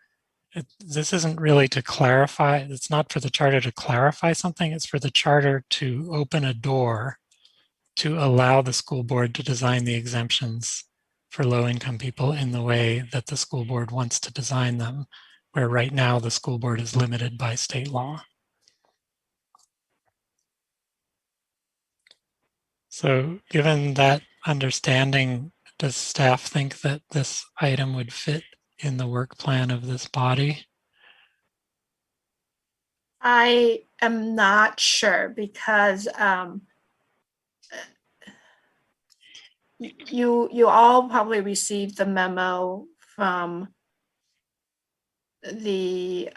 this isn't really to clarify, it's not for the charter to clarify something, it's for the charter to open a door to allow the school board to design the exemptions for low-income people in the way that the school board wants to design them, where right now the school board is limited by state law. So given that understanding, does staff think that this item would fit in the work plan of this body? I am not sure because you all probably received the memo from the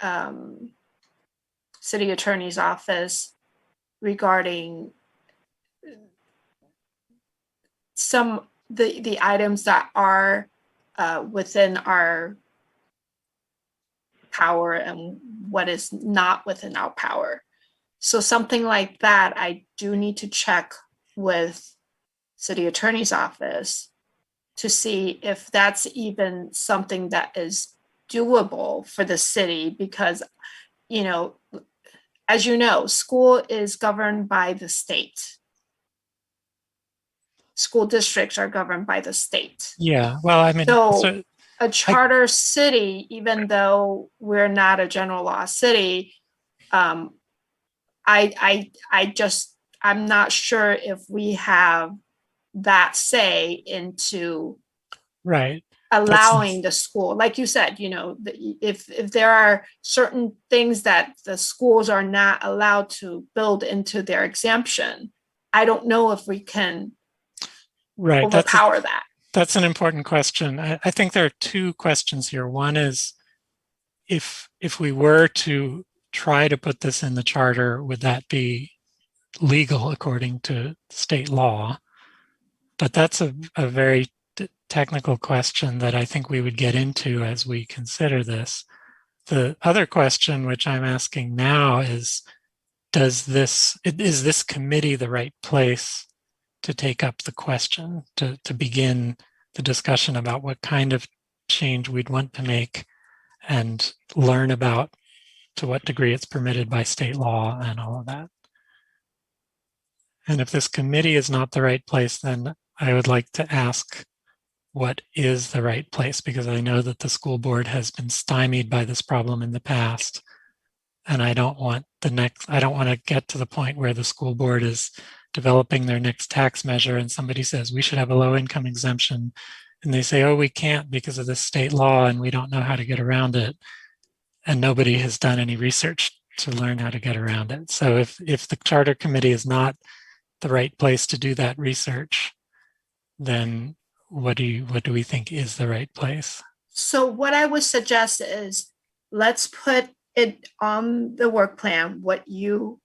city attorney's office regarding some the items that are within our power and what is not within our power. So something like that, I do need to check with city attorney's office to see if that's even something that is doable for the city, because, you know, as you know, school is governed by the state. School districts are governed by the state. Yeah, well, I mean, so a charter city, even though we're not a general law city, I'm not sure if we have that say into right allowing the school, like you said, you know, if there are certain things that the schools are not allowed to build into their exemption, I don't know if we can overpower that. That's an important question. I think there are two questions here. One is, if we were to try to put this in the charter, would that be legal according to state law? But that's a very technical question that I think we would get into as we consider this. The other question, which I'm asking now, is is this committee the right place to take up the question, to begin the discussion about what kind of change we'd want to make and learn about to what degree it's permitted by state law and all of that. And if this committee is not the right place, then I would like to ask what is the right place, because I know that the school board has been stymied by this problem in the past. And I don't want to get to the point where the school board is developing their next tax measure and somebody says we should have a low income exemption, and they say, oh, we can't because of this state law and we don't know how to get around it, and nobody has done any research to learn how to get around it. So if the charter committee is not the right place to do that research, then what do we think is the right place? So what I would suggest is, let's put it on the work plan, what you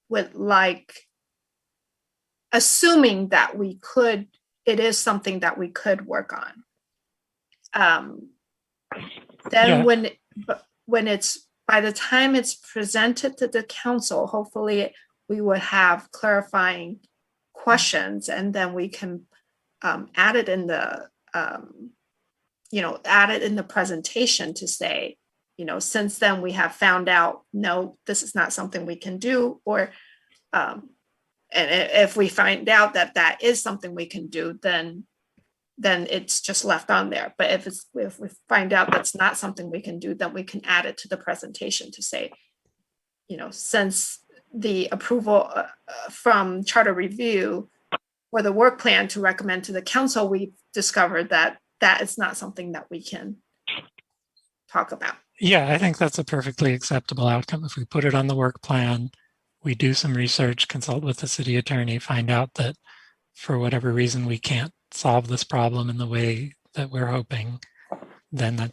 would like, assuming that it is something that we could work on. Then when it's, by the time it's presented to the council, hopefully we would have clarifying questions, and then we can add it in the, add it in the presentation to say, since then we have found out, no, this is not something we can do, or, and if we find out that that is something we can do, then it's just left on there. But if we find out that's not something we can do, then we can add it to the presentation to say, since the approval from charter review for the work plan to recommend to the council, we discovered that that is not something that we can talk about. Yeah, I think that's a perfectly acceptable outcome. If we put it on the work plan, we do some research, consult with the city attorney, find out that for whatever reason we can't solve this problem in the way that we're hoping, then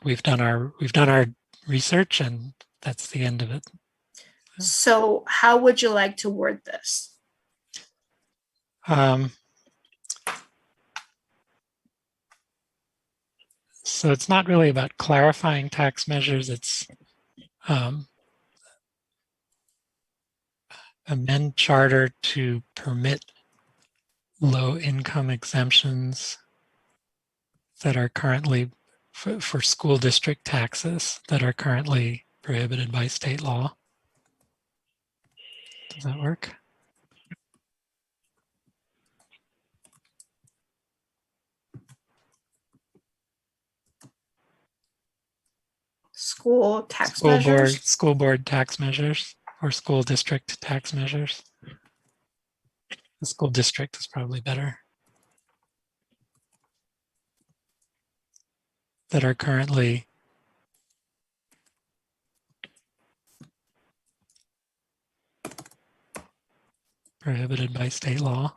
we've done our research and that's the end of it. So how would you like to word this? So it's not really about clarifying tax measures. It's amend charter to permit low income exemptions that are currently for school district taxes that are currently prohibited by state law. Does that work? School tax measures? School board tax measures or school district tax measures. The school district is probably better. That are currently prohibited by state law.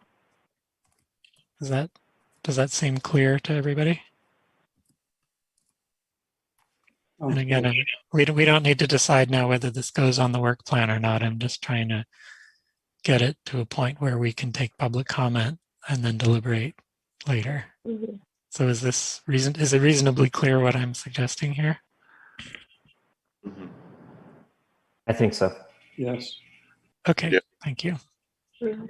Does that seem clear to everybody? And again, we don't need to decide now whether this goes on the work plan or not. I'm just trying to get it to a point where we can take public comment and then deliberate later. Mm-hmm. So is it reasonably clear what I'm suggesting here? I think so. Yes. Okay, Yeah. Thank you. Mm-hmm.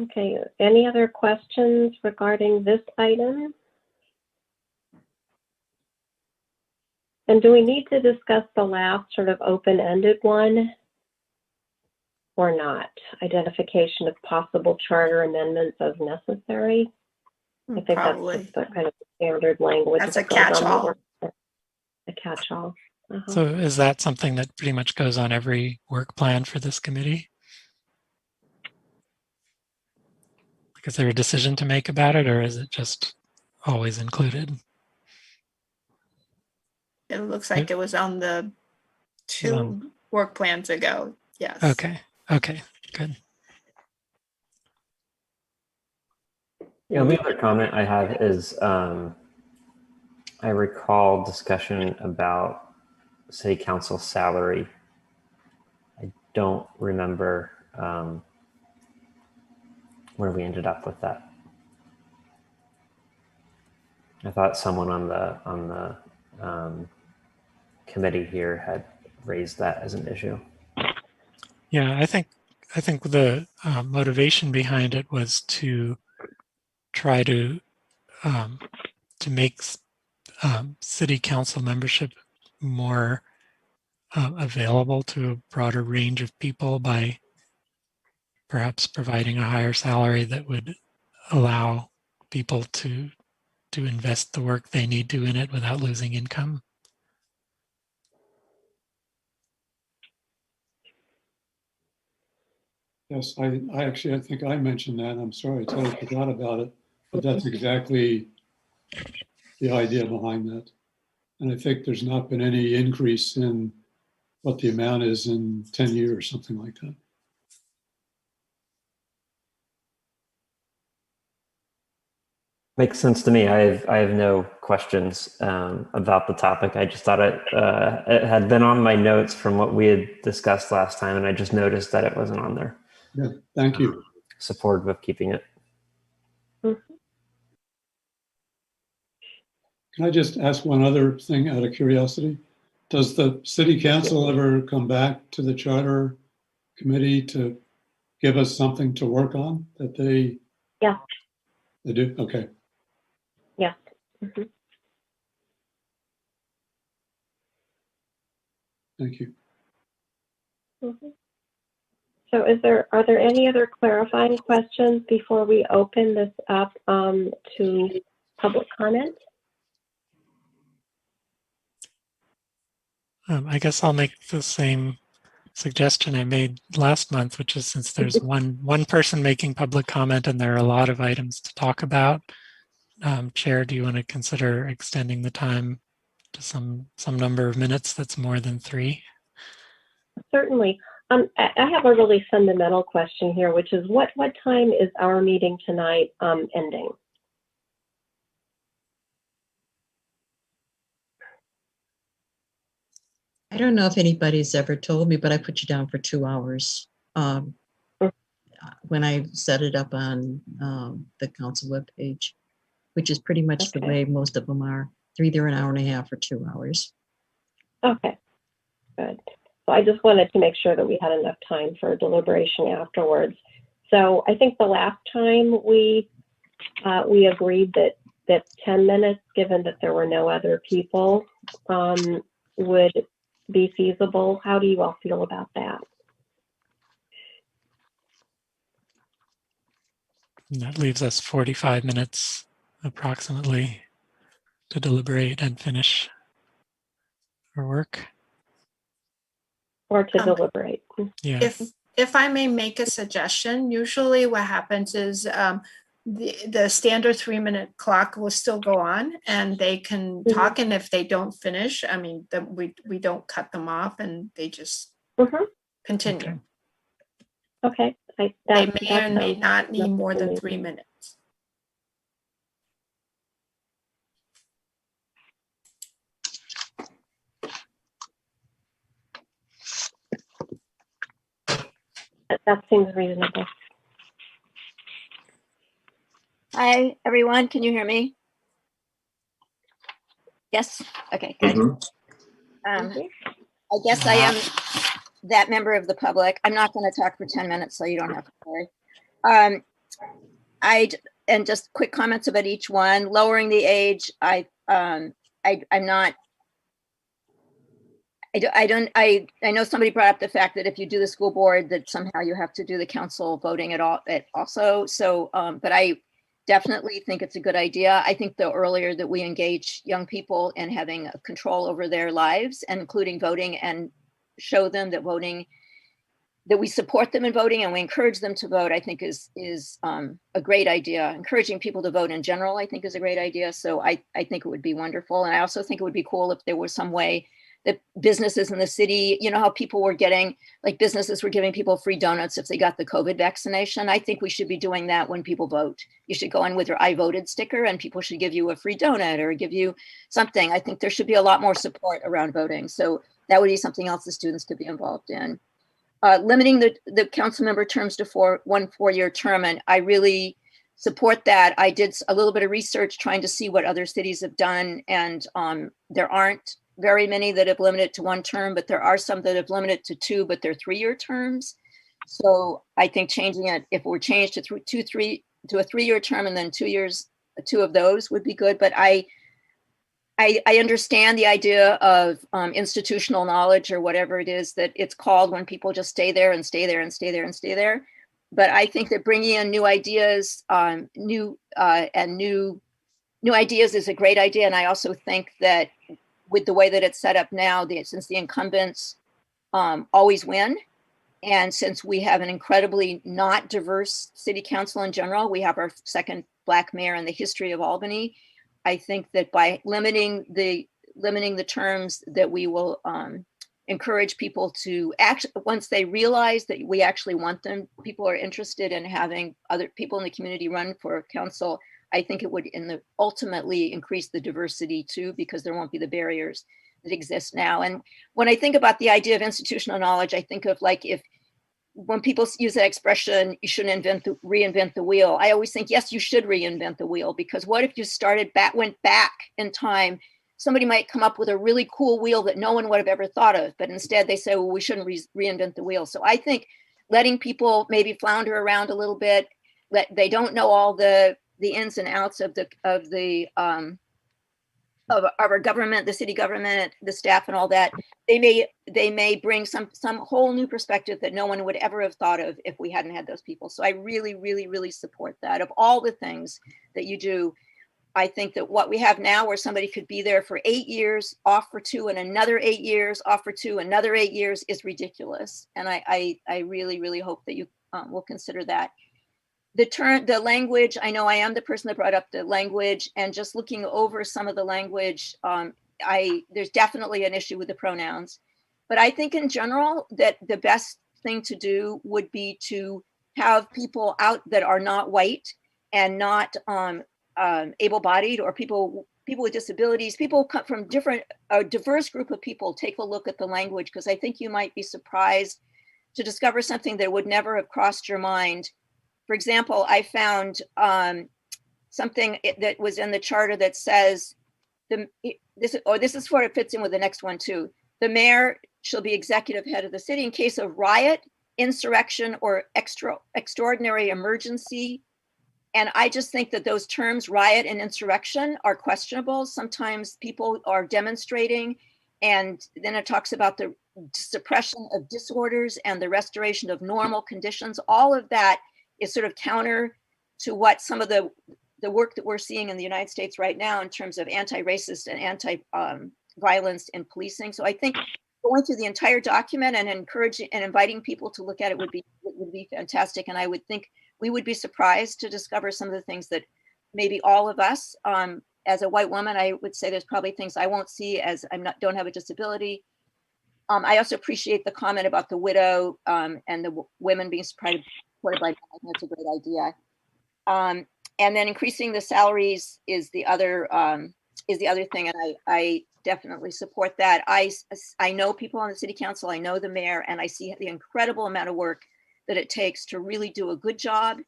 Okay, any other questions regarding this item? And do we need to discuss the last sort of open-ended one or not? Identification of possible charter amendments as necessary? I think Probably. that's just the kind of standard language. That's a that goes on the catch-all. work- A catch-all. Uh-huh. So is that something that pretty much goes on every work plan for this committee? Like, is there a decision to make about it, or is it just always included? It looks like it was on the two work plans ago. Yes. Okay, good. The only other comment I have is I recall discussion about city council salary. I don't remember where we ended up with that. I thought someone on the committee here had raised that as an issue. Yeah, I think the motivation behind it was to try to make city council membership more available to a broader range of people by perhaps providing a higher salary that would allow people to invest the work they need to in it without losing income. Yes, I think I mentioned that. I'm sorry, I totally forgot about it. But that's exactly the idea behind that. And I think there's not been any increase in what the amount is in 10 years, something like that. Makes sense to me. I have no questions about the topic. I just thought it had been on my notes from what we had discussed last time, and I just noticed that it wasn't on there. Yeah, thank you. Supportive of keeping it. Can I just ask one other thing out of curiosity? Does the city council ever come back to the charter committee to give us something to work on that they? Yeah. They do? Okay. Yeah. Mm-hmm. Thank you. Mm-hmm. So are there any other clarifying questions before we open this up to public comment? I guess I'll make the same suggestion I made last month, which is since there's one person making public comment and there are a lot of items to talk about, Chair, do you want to consider extending the time to some number of minutes that's more than 3? Certainly. I have a really fundamental question here, which is what time is our meeting tonight ending? I don't know if anybody's ever told me, but I put you down for 2 hours. When I set it up on the council webpage, which is pretty much the way most of them are. They're either an hour and a half or 2 hours. Okay, good. So I just wanted to make sure that we had enough time for deliberation afterwards. So I think the last time we agreed that 10 minutes, given that there were no other people, would be feasible. How do you all feel about that? And that leaves us 45 minutes approximately to deliberate and finish our work. Or to deliberate? Yeah. If I may make a suggestion, usually what happens is the standard 3-minute clock will still go on and they can talk, and if they don't finish, I mean, we don't cut them off and they just continue. Okay. They may or may not need more than 3 minutes. That seems reasonable. Hi, everyone. Can you hear me? Yes? Okay, good. I guess I am that member of the public. I'm not going to talk for 10 minutes, so you don't have to worry. And just quick comments about each one. Lowering the age, I know somebody brought up the fact that if you do the school board, that somehow you have to do the council voting also. So, but I definitely think it's a good idea. I think the earlier that we engage young people in having control over their lives, and including voting, and show them that voting, that we support them in voting and we encourage them to vote, I think is a great idea. Encouraging people to vote in general, I think is a great idea. So I think it would be wonderful. And I also think it would be cool if there was some way that businesses in the city, you know how people were getting, like businesses were giving people free donuts if they got the COVID vaccination. I think we should be doing that when people vote. You should go in with your I voted sticker and people should give you a free donut or give you something. I think there should be a lot more support around voting. So that would be something else the students could be involved in. Limiting the council member terms to one 4-year term, and I really support that. I did a little bit of research trying to see what other cities have done, and there aren't very many that have limited to 1 term, but there are some that have limited to 2, but they're 3-year terms. So I think changing it, if we're changed to a 3-year term and then 2 years, 2 of those would be good. But I understand the idea of institutional knowledge or whatever it is that it's called when people just stay there and stay there and stay there and stay there. But I think that bringing in new ideas, new ideas is a great idea. And I also think that with the way that it's set up now, since the incumbents always win, and since we have an incredibly not diverse city council in general, we have our 2nd Black mayor in the history of Albany. I think that by limiting the terms, that we will encourage people to act once they realize that we actually want them. People are interested in having other people in the community run for council. I think it would ultimately increase the diversity too, because there won't be the barriers that exist now. And when I think about the idea of institutional knowledge, I think of like when people use that expression, you shouldn't reinvent the wheel. I always think, yes, you should reinvent the wheel, because what if you went back in time? Somebody might come up with a really cool wheel that no one would have ever thought of, but instead they say, well, we shouldn't reinvent the wheel. So I think letting people maybe flounder around a little bit, they don't know all the ins and outs of our government, the city government, the staff and all that. They may bring some whole new perspective that no one would ever have thought of if we hadn't had those people. So I really, really, really support that. Of all the things that you do, I think that what we have now, where somebody could be there for 8 years, off for 2, and another 8 years, off for 2, another 8 years, is ridiculous. And I really, really hope that you will consider that. The language, I know I am the person that brought up the language, and just looking over some of the language, there's definitely an issue with the pronouns. But I think in general that the best thing to do would be to have people out that are not white and not able-bodied, or people with disabilities, people come from a diverse group of people, take a look at the language, because I think you might be surprised to discover something that would never have crossed your mind. For example, I found something that was in the charter that says, this is where it fits in with the next one too. The mayor shall be executive head of the city in case of riot, insurrection, or extraordinary emergency. And I just think that those terms, riot and insurrection, are questionable. Sometimes people are demonstrating, and then it talks about the suppression of disorders and the restoration of normal conditions. All of that is sort of counter to what some of the work that we're seeing in the United States right now in terms of anti-racist and anti-violence in policing. So I think going through the entire document and encouraging and inviting people to look at it would be fantastic. And I would think we would be surprised to discover some of the things that maybe all of us, as a white woman, I would say there's probably things I won't see, as don't have a disability. I also appreciate the comment about the widow and the women being supported by. I think that's a great idea. And then increasing the salaries is the other thing, and I definitely support that. I know people on the city council, I know the mayor, and I see the incredible amount of work that it takes to really do a good job.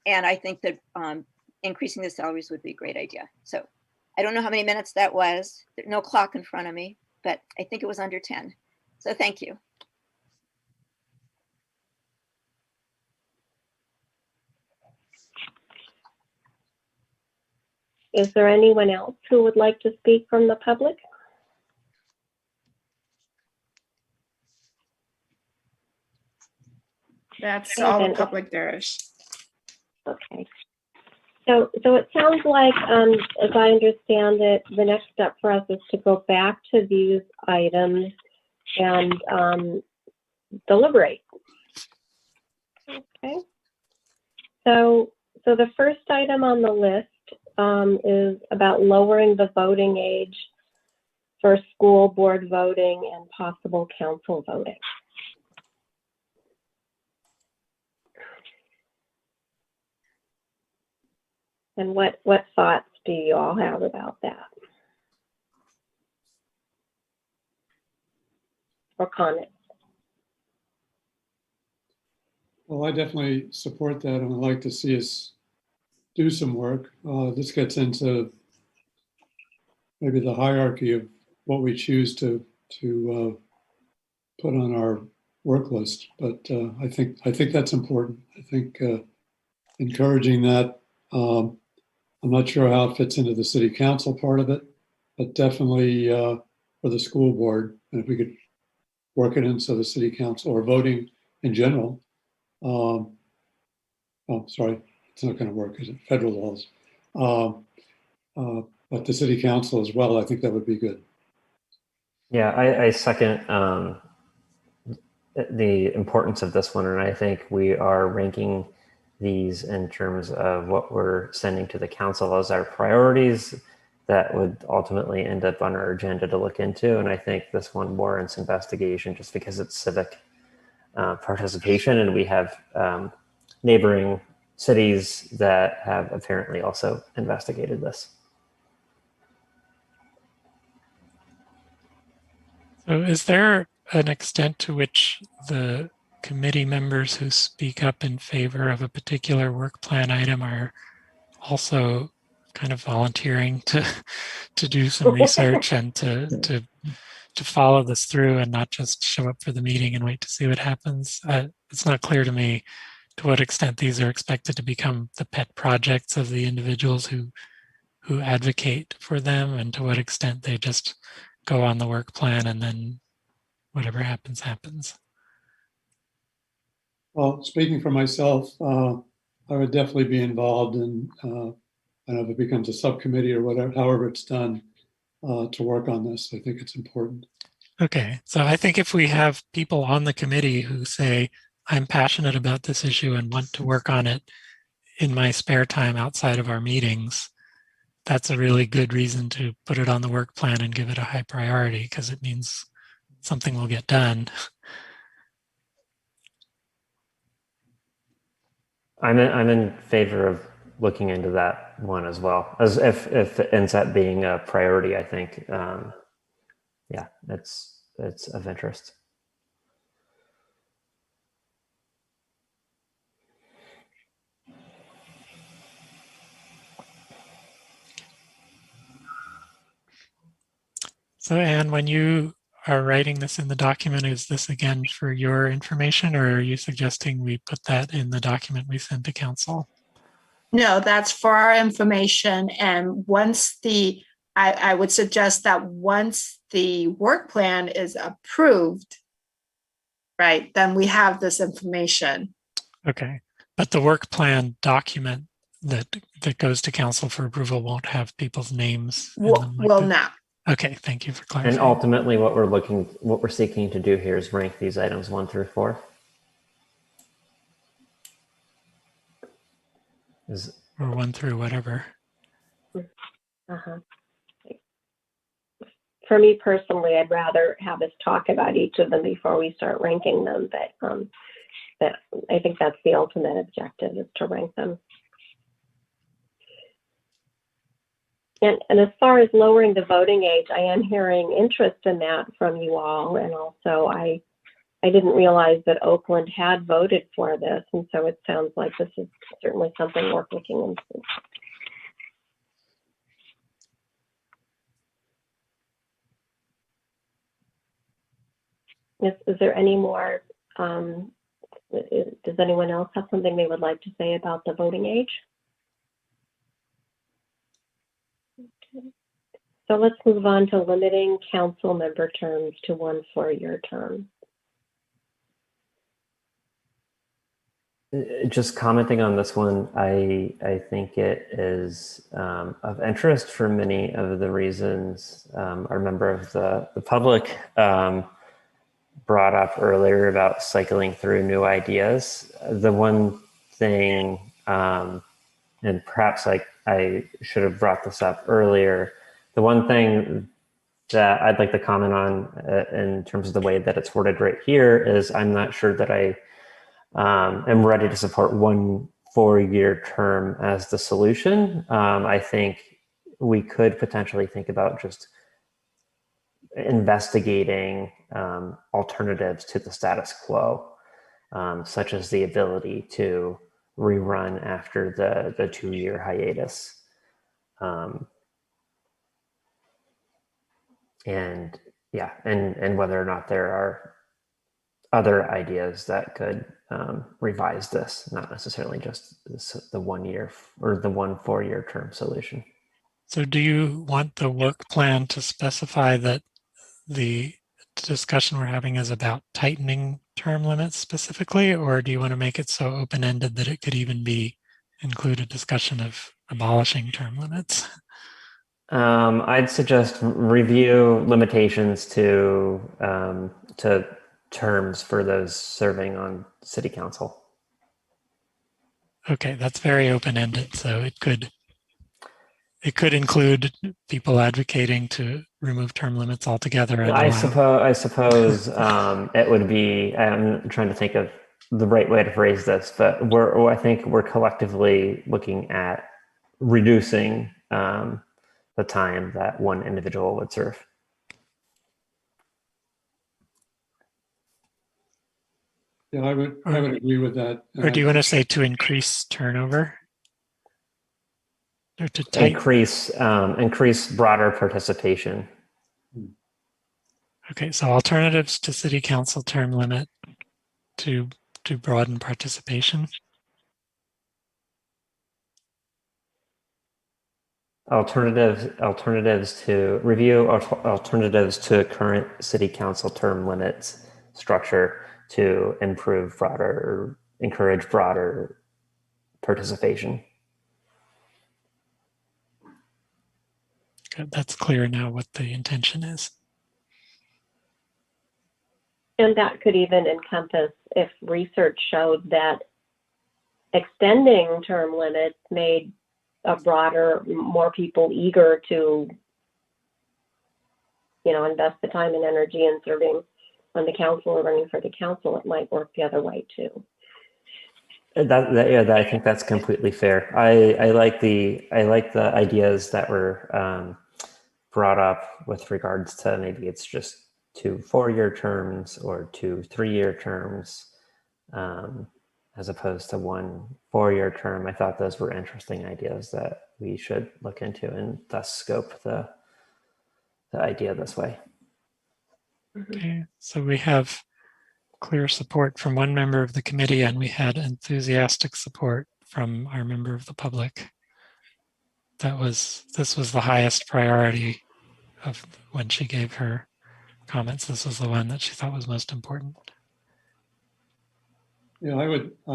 And I think that increasing the salaries would be a great idea. So I don't know how many minutes that was. There's no clock in front of me, but I think it was under 10. So thank you. Is there anyone else who would like to speak from the public? That's all the public there is. Okay. So it sounds like, as I understand it, the next step for us is to go back to these items and deliberate. Okay. So the first item on the list is about lowering the voting age for school board voting and possible council voting. And what thoughts do you all have about that? Or comments? Well, I definitely support that, and I'd like to see us do some work. This gets into maybe the hierarchy of what we choose to put on our work list, but I think that's important. I think encouraging that. I'm not sure how it fits into the city council part of it, but definitely for the school board, and if we could work it into the city council or voting in general. Oh, sorry, it's not going to work, is it? Federal laws. But the city council as well, I think that would be good. Yeah, I second the importance of this one, and I think we are ranking these in terms of what we're sending to the council as our priorities that would ultimately end up on our agenda to look into. And I think this one warrants investigation just because it's civic participation, and we have neighboring cities that have apparently also investigated this. So is there an extent to which the committee members who speak up in favor of a particular work plan item are also kind of volunteering to do some research and to follow this through and not just show up for the meeting and wait to see what happens? It's not clear to me to what extent these are expected to become the pet projects of the individuals who advocate for them, and to what extent they just go on the work plan and then whatever happens, happens. Well, speaking for myself, I would definitely be involved in I don't know if it becomes a subcommittee or whatever, however it's done, to work on this. I think it's important. Okay, so I think if we have people on the committee who say, I'm passionate about this issue and want to work on it in my spare time outside of our meetings, that's a really good reason to put it on the work plan and give it a high priority, because it means something will get done. I'm in favor of looking into that one as well, as if it ends up being a priority. I think, yeah, it's of interest. So Anne, when you are writing this in the document, is this again for your information, or are you suggesting we put that in the document we send to council? No, that's for our information. And once I would suggest that once the work plan is approved, right, then we have this information. Okay, but the work plan document that goes to council for approval won't have people's names in them like Will that? not. Okay, thank you for clarifying. And ultimately, what we're seeking to do here is rank these items 1 through 4. Or 1 through whatever. Uh-huh. For me personally, I'd rather have us talk about each of them before we start ranking them, but I think that's the ultimate objective, is to rank them. And as far as lowering the voting age, I am hearing interest in that from you all. And also I didn't realize that Oakland had voted for this. And so it sounds like this is certainly something worth looking into. Is there any more, does anyone else have something they would like to say about the voting age? Okay. So let's move on to limiting council member terms to 1 4-year term. Just commenting on this one, I think it is of interest for many of the reasons our member of the public brought up earlier about cycling through new ideas. The one thing, and perhaps I should have brought this up earlier, the one thing that I'd like to comment on in terms of the way that it's worded right here is I'm not sure that I am ready to support 1 4-year term as the solution. I think we could potentially think about just investigating alternatives to the status quo, such as the ability to rerun after the 2-year hiatus. And yeah, and whether or not there are other ideas that could revise this, not necessarily just the 1 year or the 1 4-year term solution. So do you want the work plan to specify that the discussion we're having is about tightening term limits specifically, or do you want to make it so open-ended that it could even include a discussion of abolishing term limits? I'd suggest review limitations to terms for those serving on city council. Okay, that's very open-ended, so it could include people advocating to remove term limits altogether. And I suppose it would be. I'm trying to think of the right way to phrase this, but I think we're collectively looking at reducing the time that one individual would serve. Yeah, I would agree with that. Or do you want to say to increase turnover? Or to increase broader participation. Okay, so alternatives to city council term limit to broaden participation. Alternatives to review alternatives to current city council term limits structure to encourage broader participation. Good. That's clear now what the intention is. And that could even encompass if research showed that extending term limits made a broader, more people eager to, invest the time and energy in serving on the council or running for the council. It might work the other way too. I think that's completely fair. I like the ideas that were brought up with regards to maybe it's just 2 4-year terms or 2 3-year terms, as opposed to 1 4-year term. I thought those were interesting ideas that we should look into and thus scope the idea this way. Okay, so we have clear support from one member of the committee, and we had enthusiastic support from our member of the public. This was the highest priority of when she gave her comments. This was the one that she thought was most important. Yeah, I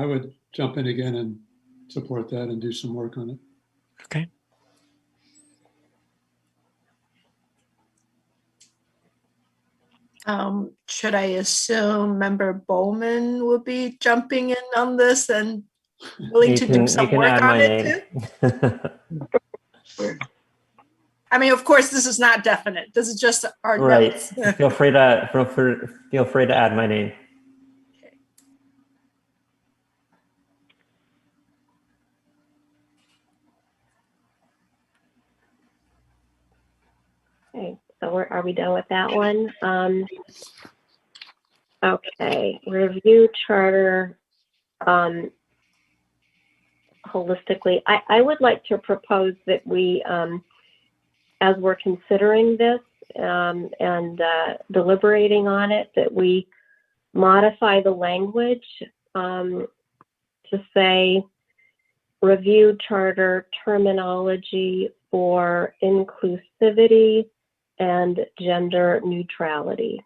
would jump in again and support that and do some work on it. Okay. Should I assume Member Bowman will be jumping in on this and willing to do some work on it too? I mean, of course, this is not definite. This is just our Right. notes. feel free to add my name. Okay, so are we done with that one? Okay, review charter holistically. I would like to propose that we, as we're considering this and deliberating on it, that we modify the language to say review charter terminology for inclusivity and gender neutrality.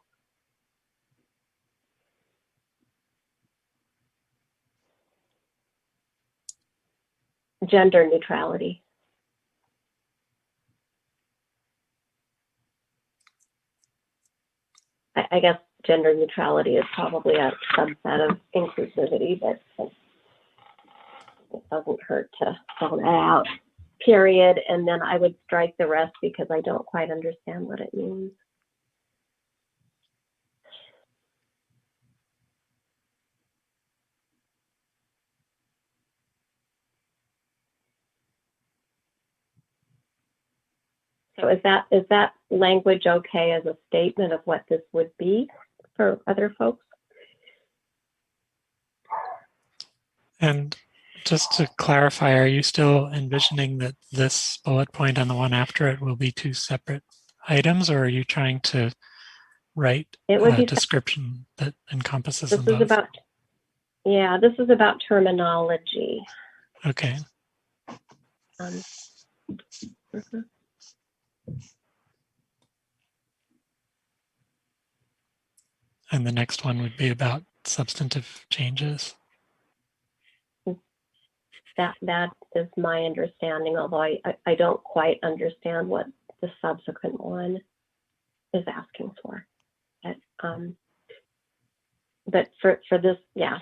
Gender neutrality. I guess gender neutrality is probably a subset of inclusivity, but it doesn't hurt to spell that out, period. And then I would strike the rest because I don't quite understand what it means. So is that language okay as a statement of what this would be for other folks? And just to clarify, are you still envisioning that this bullet point and the one after it will be 2 separate items, or are you trying to write a description that encompasses them both? This is about terminology. Okay. And the next one would be about substantive changes. That is my understanding, although I don't quite understand what the subsequent one is asking for. But for this, yeah.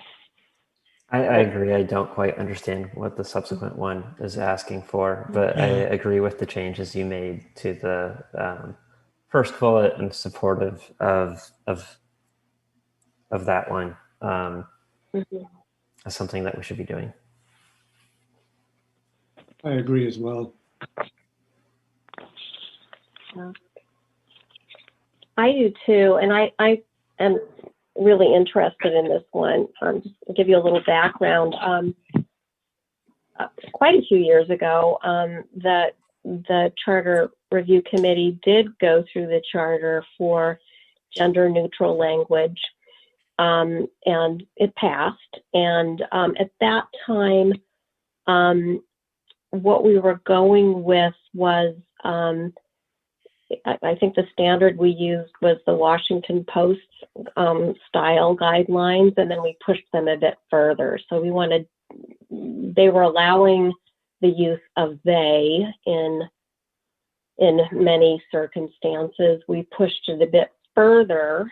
I agree. I don't quite understand what the subsequent one is asking for, but I agree with the changes you made to the first bullet and supportive of that one. As something that we should be doing. I agree as well. I do too, and I am really interested in this one. Just to give you a little background, quite a few years ago, the Charter Review Committee did go through the charter for gender neutral language, and it passed. And at that time, what we were going with was, I think the standard we used was the Washington Post style guidelines, and then we pushed them a bit further. So they were allowing the use of they in in many circumstances. We pushed it a bit further,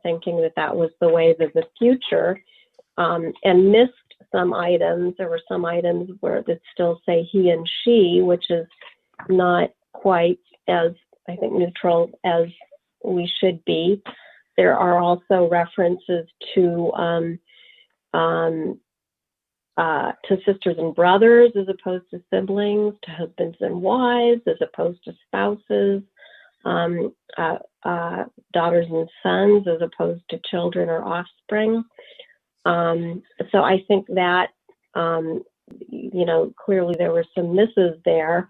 thinking that that was the wave of the future, and missed some items. There were some items where that still say he and she, which is not quite as, I think, neutral as we should be. There are also references to sisters and brothers as opposed to siblings, to husbands and wives as opposed to spouses, daughters and sons as opposed to children or offspring. So I think that, clearly there were some misses there.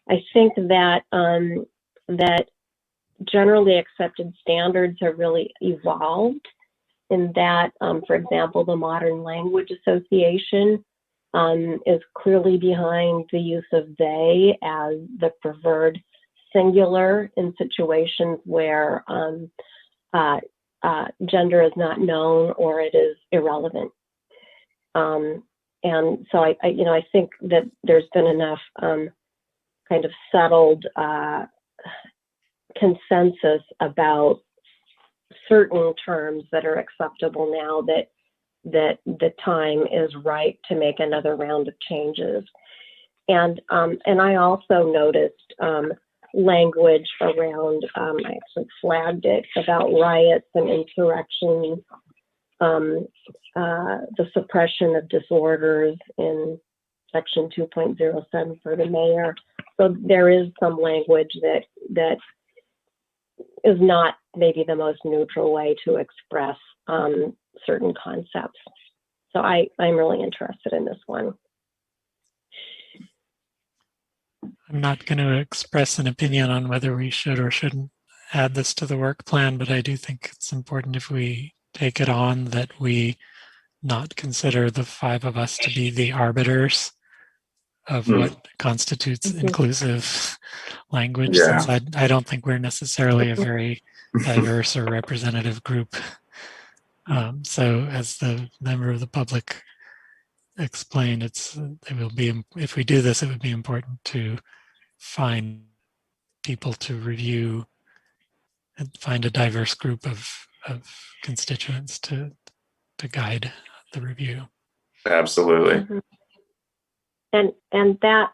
I think that that generally accepted standards have really evolved in that, for example, the Modern Language Association is clearly behind the use of they as the preferred singular in situations where gender is not known or it is irrelevant. And so I think that there's been enough kind of settled consensus about certain terms that are acceptable now that the time is right to make another round of changes. And I also noticed language around, I actually flagged it, about riots and insurrections, the suppression of disorders in section 2.07 for the mayor. So there is some language that is not maybe the most neutral way to express certain concepts. So I'm really interested in this one. I'm not going to express an opinion on whether we should or shouldn't add this to the work plan, but I do think it's important if we take it on that we not consider the five of us to be the arbiters of what constitutes inclusive language, Yeah. since I don't think we're necessarily a very diverse or representative group. So as the member of the public explained, it will be, if we do this, it would be important to find people to review and find a diverse group of constituents to guide the review. Absolutely. Mm-hmm. And that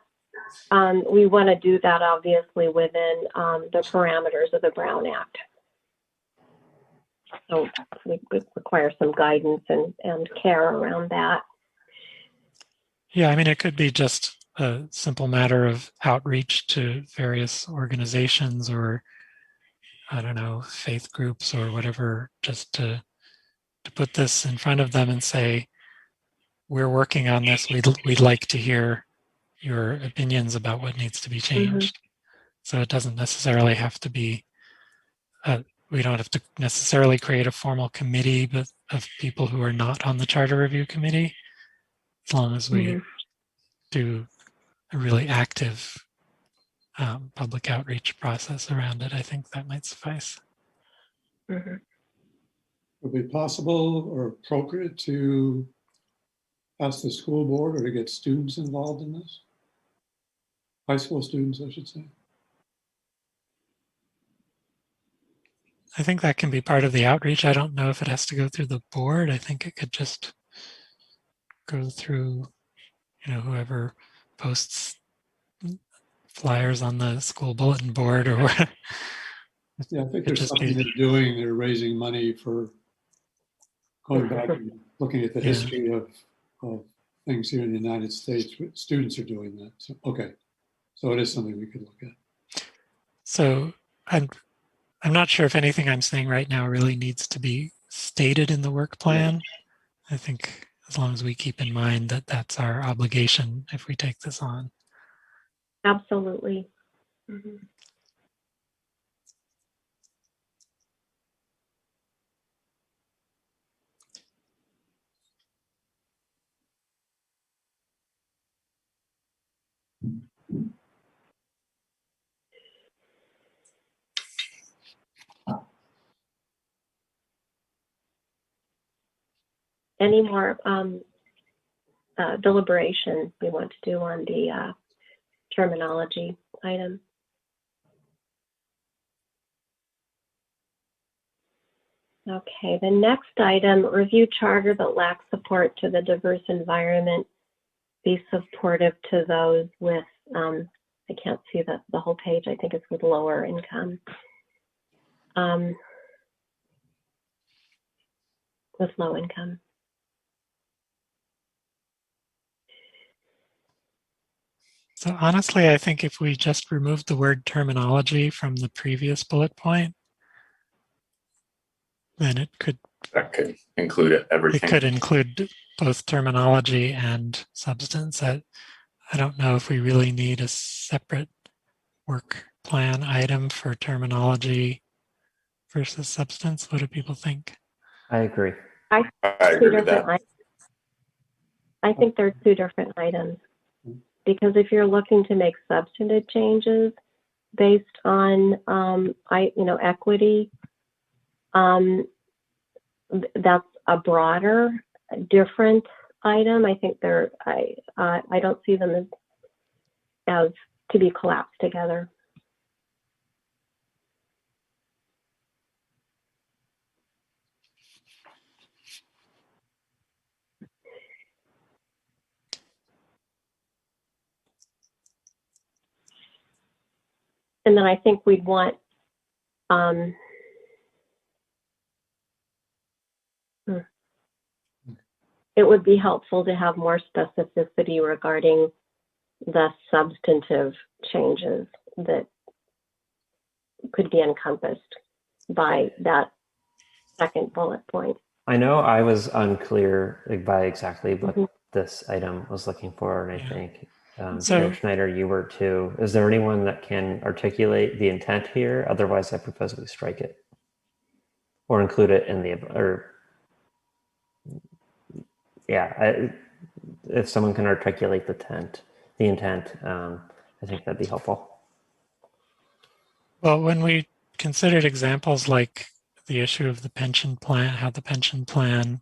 we want to do that obviously within the parameters of the Brown Act. So we require some guidance and care around that. Yeah, I mean, it could be just a simple matter of outreach to various organizations or, I don't know, faith groups or whatever, just to put this in front of them and say, we're working on this. We'd like to hear your opinions about what needs to be changed. So it doesn't necessarily have to be, we don't have to necessarily create a formal committee but of people who are not on the Charter Review Committee, as long as we do a really active public outreach process around it. I think that might suffice. Would it be possible or appropriate to ask the school board or to get students involved in this? High school students, I should say. I think that can be part of the outreach. I don't know if it has to go through the board. I think it could just go through, whoever posts flyers on the school bulletin board or whatever. Yeah, I think there's something they're doing. They're raising money for going back and looking at the history of things here in the United States. Students are doing that. So, okay. So it is something we could look at. So I'm not sure if anything I'm saying right now really needs to be stated in the work plan. I think as long as we keep in mind that that's our obligation if we take this on. Absolutely. Any more deliberation we want to do on the terminology item? Okay, the next item, review charter that lacks support to the diverse environment, be supportive to those with, I can't see the whole page, I think it's with lower income. With low income. So honestly, I think if we just removed the word terminology from the previous bullet point, then That could include it everything. could include both terminology and substance. I don't know if we really need a separate work plan item for terminology versus substance. What do people think? I agree. I agree with that. I think they're two different items. Because if you're looking to make substantive changes based on, equity, that's a broader, different item. I think I don't see them as to be collapsed together. And then I think we'd want, it would be helpful to have more specificity regarding the substantive changes that could be encompassed by that second bullet point. I know I was unclear by exactly what this item was looking for, and I think Chair Schneider, you were too. Is there anyone that can articulate the intent here? Otherwise, I propose we strike it or include it in if someone can articulate the intent, I think that'd be helpful. Well, when we considered examples like the issue of the pension plan, how the pension plan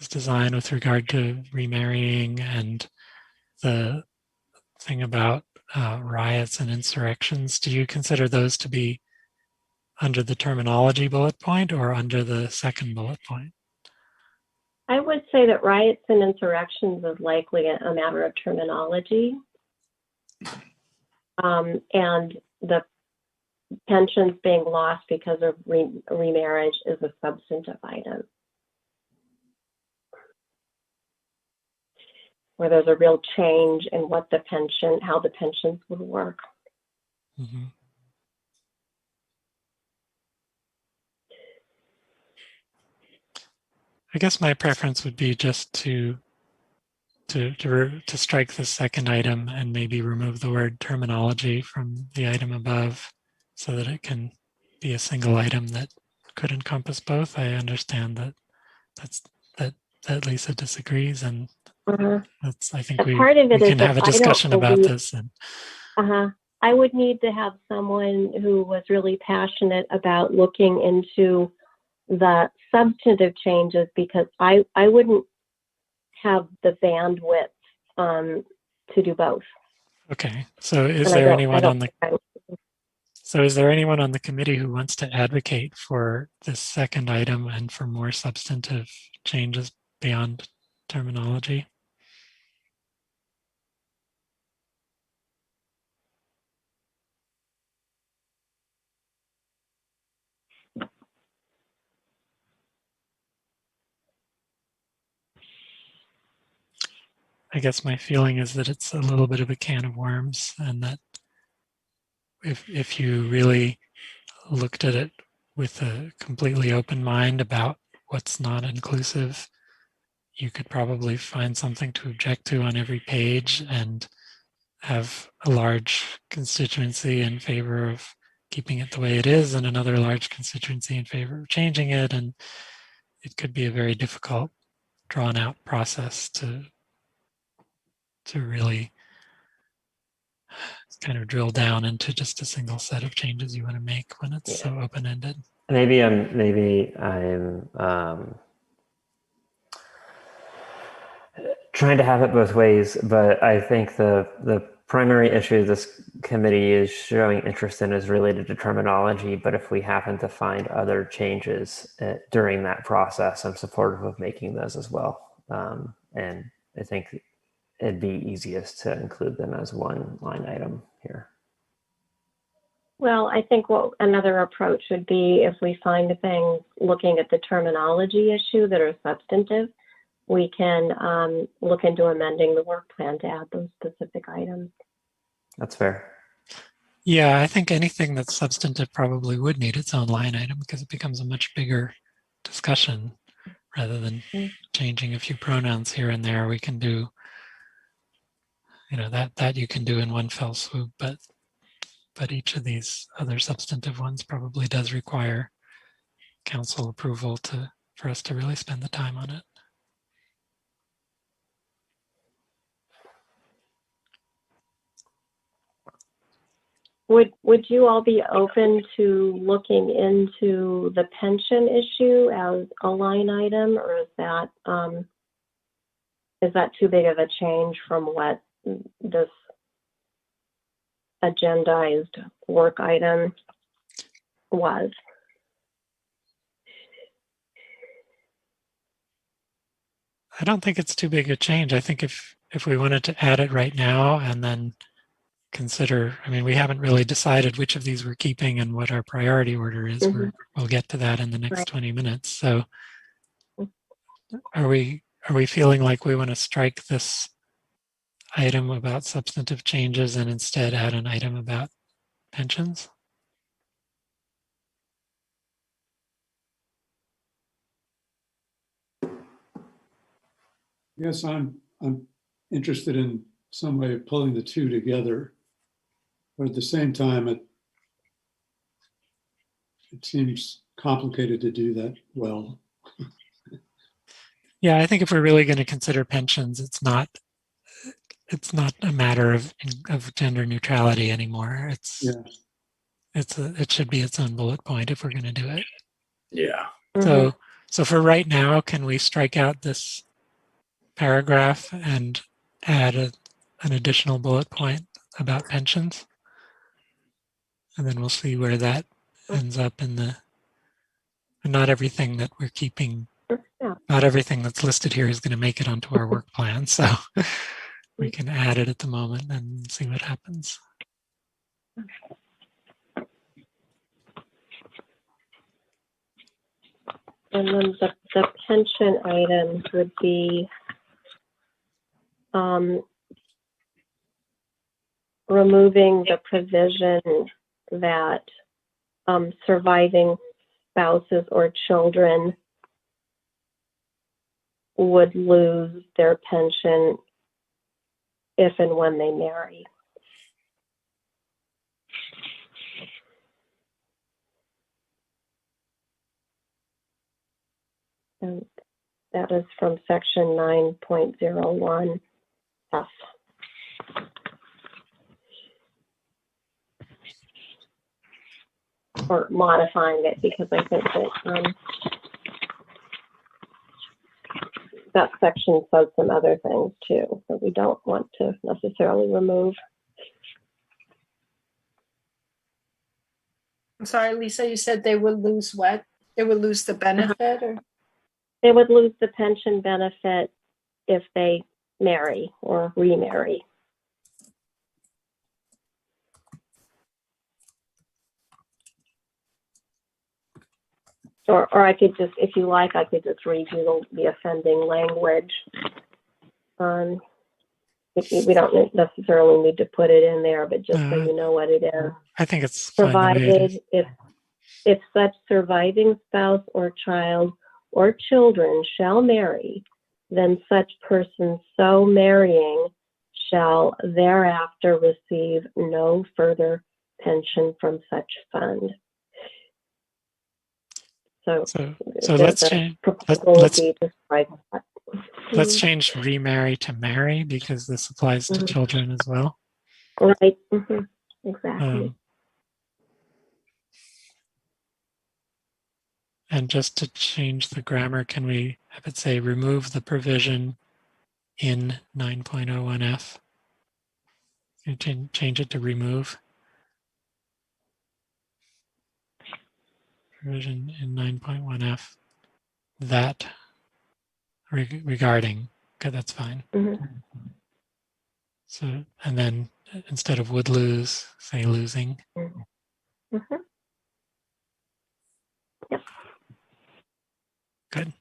is designed with regard to remarrying, and the thing about riots and insurrections, do you consider those to be under the terminology bullet point or under the second bullet point? I would say that riots and insurrections is likely a matter of terminology. And the pensions being lost because of remarriage is a substantive item, where there's a real change in how the pensions would work. Mm-hmm. I guess my preference would be just to strike the second item and maybe remove the word terminology from the item above, so that it can be a single item that could encompass both. I understand that Lisa disagrees, and I think we can have a discussion about this. And I would need to have someone who was really passionate about looking into the substantive changes, because I wouldn't have the bandwidth to do both. Okay, so is there anyone on the committee who wants to advocate for this second item and for more substantive changes beyond terminology? I guess my feeling is that it's a little bit of a can of worms, and that if you really looked at it with a completely open mind about what's not inclusive, you could probably find something to object to on every page and have a large constituency in favor of keeping it the way it is and another large constituency in favor of changing it. And it could be a very difficult, drawn out process to really kind of drill down into just a single set of changes you want to make when it's so open-ended. Maybe I'm trying to have it both ways, but I think the primary issue this committee is showing interest in is related to terminology, but if we happen to find other changes during that process, I'm supportive of making those as well. And I think it'd be easiest to include them as one line item here. Well, I think what another approach would be if we find things looking at the terminology issue that are substantive, we can look into amending the work plan to add those specific items. That's fair. Yeah, I think anything that's substantive probably would need its own line item because it becomes a much bigger discussion rather than changing a few pronouns here and there. We can do, you know, that you can do in one fell swoop, but each of these other substantive ones probably does require council approval for us to really spend the time on it. Would you all be open to looking into the pension issue as a line item, or is that too big of a change from what this agendized work item was? I don't think it's too big a change. I think if we wanted to add it right now and then consider, I mean, we haven't really decided which of these we're keeping and what our priority order is. We'll get to that in the next 20 minutes. So are we feeling like we want to strike this item about substantive changes and instead add an item about pensions? Yes, I'm interested in some way of pulling the two together, but at the same time, it seems complicated to do that well. Yeah, I think if we're really going to consider pensions, it's not a matter of gender neutrality anymore. It should be its own bullet point if we're going to do it. Yeah. So for right now, can we strike out this paragraph and add an additional bullet point about pensions? And then we'll see where that ends up in the, not everything that we're keeping, not everything that's listed here is going to make it onto our work plan. So we can add it at the moment and see what happens. And then the pension items would be removing the provision that surviving spouses or children would lose their pension if and when they marry. And that is from section 9.01 F. Or modifying it, because I think that that section says some other things too that we don't want to necessarily remove. I'm sorry, Lisa, you said they would lose what? They would lose the benefit, or? They would lose the pension benefit if they marry or remarry. Or I could just, if you like, I could just read you the offending language. We don't necessarily need to put it in there, but just so you know what it is. I think it's provided if such surviving spouse or child or children shall marry, then such person so marrying shall thereafter receive no further pension from such fund. So let's change. Let's change remarry to marry because this applies to children as well. Right. Exactly. And just to change the grammar, can we have it say remove the provision in 9.01F? You change it to remove. Provision in 9.1F. That regarding. Okay, that's fine. Mhm. So, and then instead of would lose, say losing. Mhm. Yep. Good.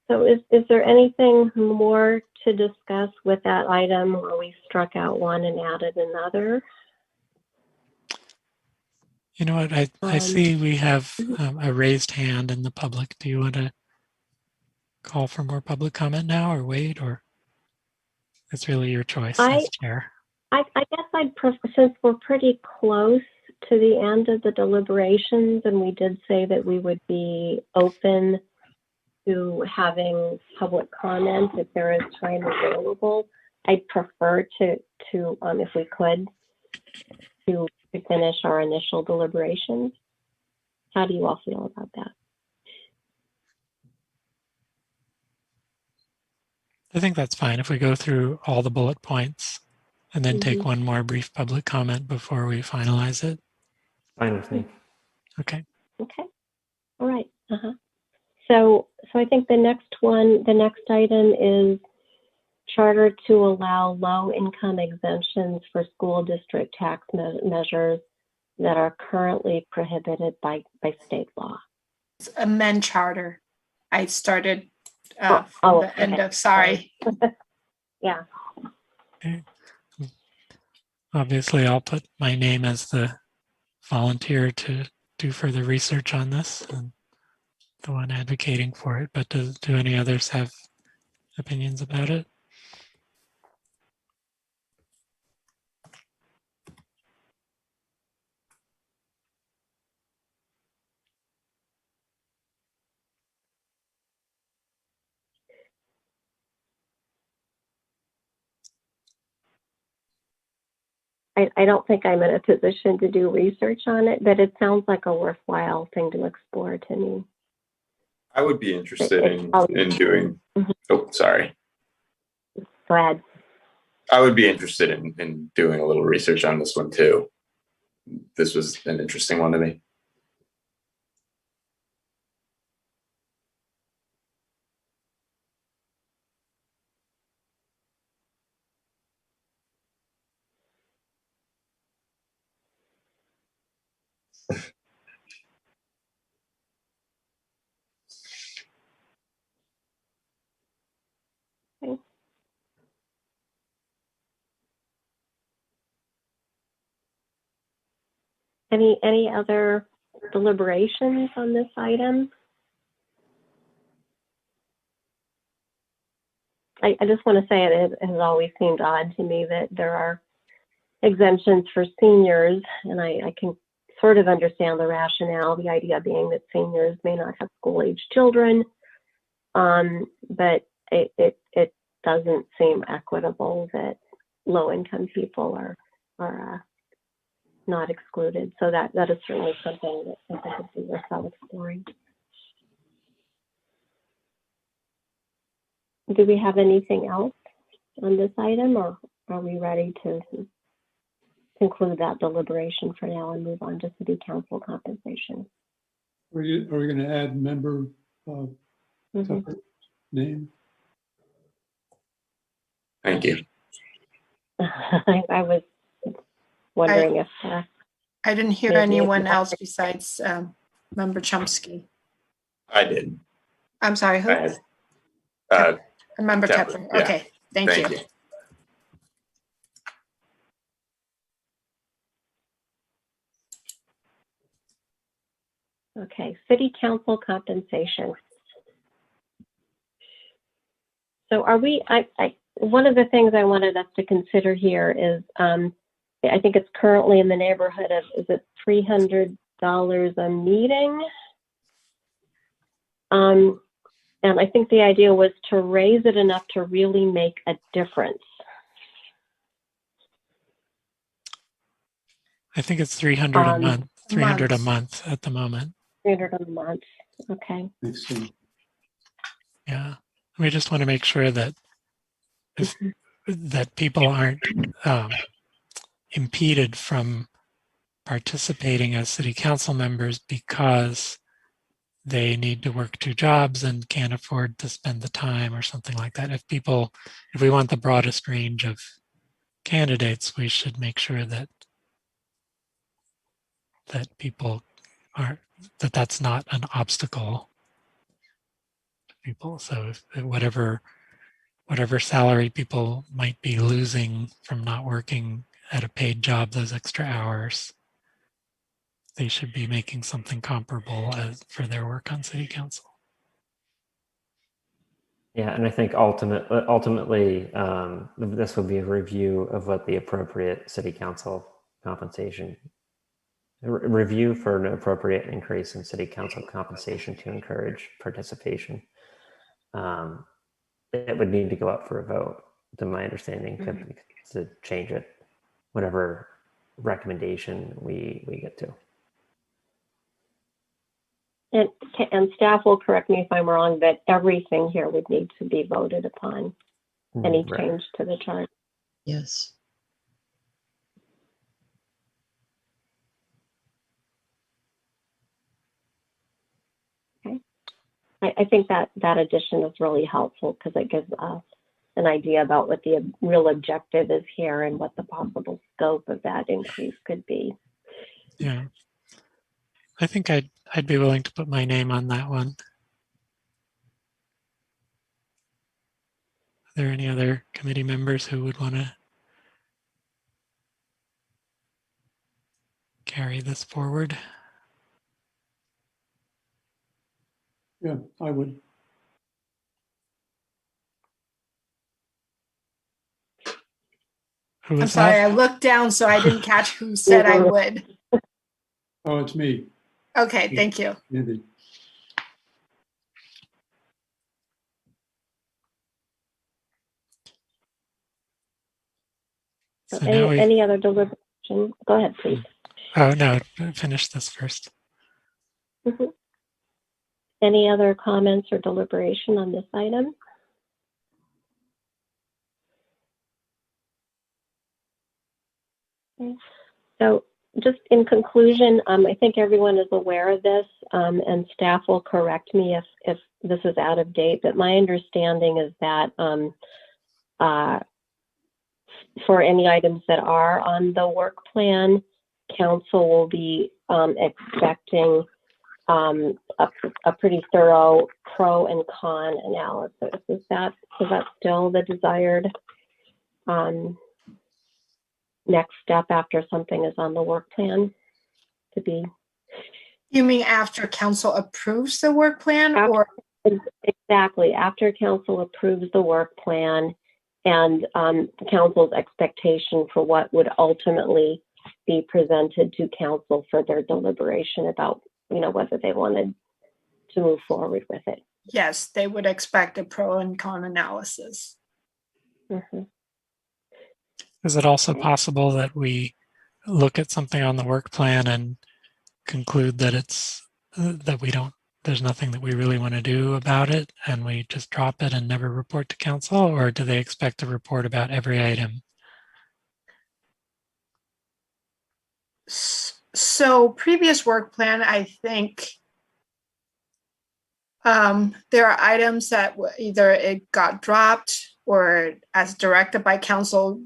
So is there anything more to discuss with that item where we struck out one and added another? You know what? I see we have a raised hand in the public. Do you want to call for more public comment now or wait, or it's really your choice as chair? I guess I'd prefer, since we're pretty close to the end of the deliberations and we did say that we would be open to having public comment if there is time available, I'd prefer to if we could, to finish our initial deliberations. How do you all feel about that? I think that's fine if we go through all the bullet points and then take one more brief public comment before we finalize it. Fine with me. Okay. Okay. All right. So I think the next item is charter to allow low-income exemptions for school district tax measures that are currently prohibited by state law. Amend charter. I started Oh, the end of, sorry. Yeah. Okay. Obviously, I'll put my name as the volunteer to do further research on this and the one advocating for it. But do any others have opinions about it? I don't think I'm in a position to do research on it, but it sounds like a worthwhile thing to explore to me. I would be interested in doing. Oh, sorry. Go ahead. I would be interested in doing a little research on this one too. This was an interesting one to me. Okay. Any other deliberations on this item? I just want to say it has always seemed odd to me that there are exemptions for seniors, and I can sort of understand the rationale, the idea being that seniors may not have school-age children, but it doesn't seem equitable that low-income people are not excluded. So that is certainly something that I think would be worth exploring. Do we have anything else on this item, or are we ready to conclude that deliberation for now and move on to city council compensation? Are we going to add member separate name? Thank you. I was wondering if I didn't hear maybe anyone else besides Member Chomsky. I did. I'm sorry, who? I had, Member Tepper, Tepper. yeah. Okay, thank you. Okay, city council compensation. So are we, one of the things I wanted us to consider here is, I think it's currently in the neighborhood of, is it $300 a meeting? And And I think the idea was to raise it enough to really make a difference. I think it's 300 a month, 300 a month. month at the moment. 300 a month. Okay. Thanks, Sue. Yeah. We just want to make sure that that people aren't impeded from participating as city council members because they need to work 2 jobs and can't afford to spend the time or something like that. If we want the broadest range of candidates, we should make sure that people aren't, that's not an obstacle to people. So if whatever salary people might be losing from not working at a paid job those extra hours, they should be making something comparable for their work on city council. Yeah, and I think ultimately, this would be a review of what the appropriate city council compensation, review for an appropriate increase in city council compensation to encourage participation. It would need to go up for a vote, to my understanding, to change it, whatever recommendation we get to. And staff will correct me if I'm wrong, that everything here would need to be voted upon, any Right. change to the chart. Yes. Okay. I think that addition is really helpful because it gives us an idea about what the real objective is here and what the possible scope of that increase could be. Yeah. I think I'd be willing to put my name on that one. Are there any other committee members who would want to carry this forward? Yeah, I would. Who I'm was sorry, that? I looked down so I didn't catch who said I would. Oh, it's me, Okay, thank you. Andy. So now Any other deliberation? Go ahead, please. Oh no, finish this first. Mhm. Any other comments or deliberation on this item? Okay. So just in conclusion, I think everyone is aware of this, and staff will correct me if this is out of date, but my understanding is that for any items that are on the work plan, council will be expecting a pretty thorough pro and con analysis. Is that still the desired next step after something is on the work plan to be? You mean after council approves the work plan or? Exactly, after council approves the work plan and the council's expectation for what would ultimately be presented to council for their deliberation about, whether they wanted to move forward with it. Yes, they would expect a pro and con analysis. Mm-hmm. Is it also possible that we look at something on the work plan and conclude that there's nothing that we really want to do about it and we just drop it and never report to council? Or do they expect a report about every item? So previous work plan, I think there are items that either it got dropped or as directed by council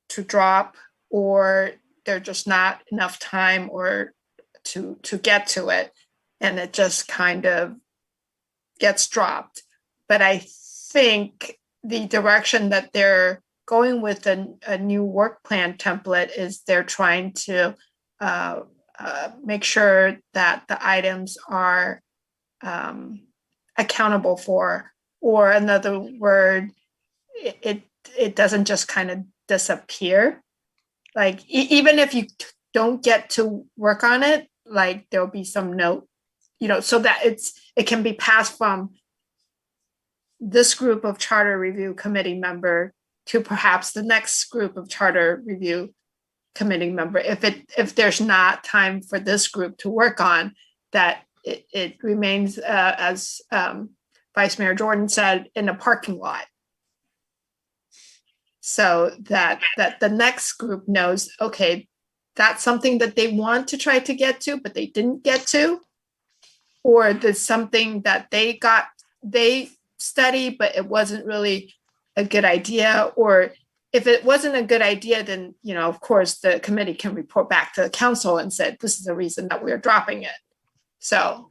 to drop, or there's just not enough time or to get to it, and it just kind of gets dropped. But I think the direction that they're going with a new work plan template is they're trying to make sure that the items are accountable for, or another word, it doesn't just kind of disappear. Like even if you don't get to work on it, like there'll be some note, so that it can be passed from this group of charter review committee member to perhaps the next group of charter review committee member. If there's not time for this group to work on, that it remains, as Vice Mayor Jordan said, in a parking lot. So that the next group knows, okay, that's something that they want to try to get to, but they didn't get to, or there's something that they study, but it wasn't really a good idea, or if it wasn't a good idea, then, you know, of course, the committee can report back to the council and said, this is the reason that we're dropping it. So.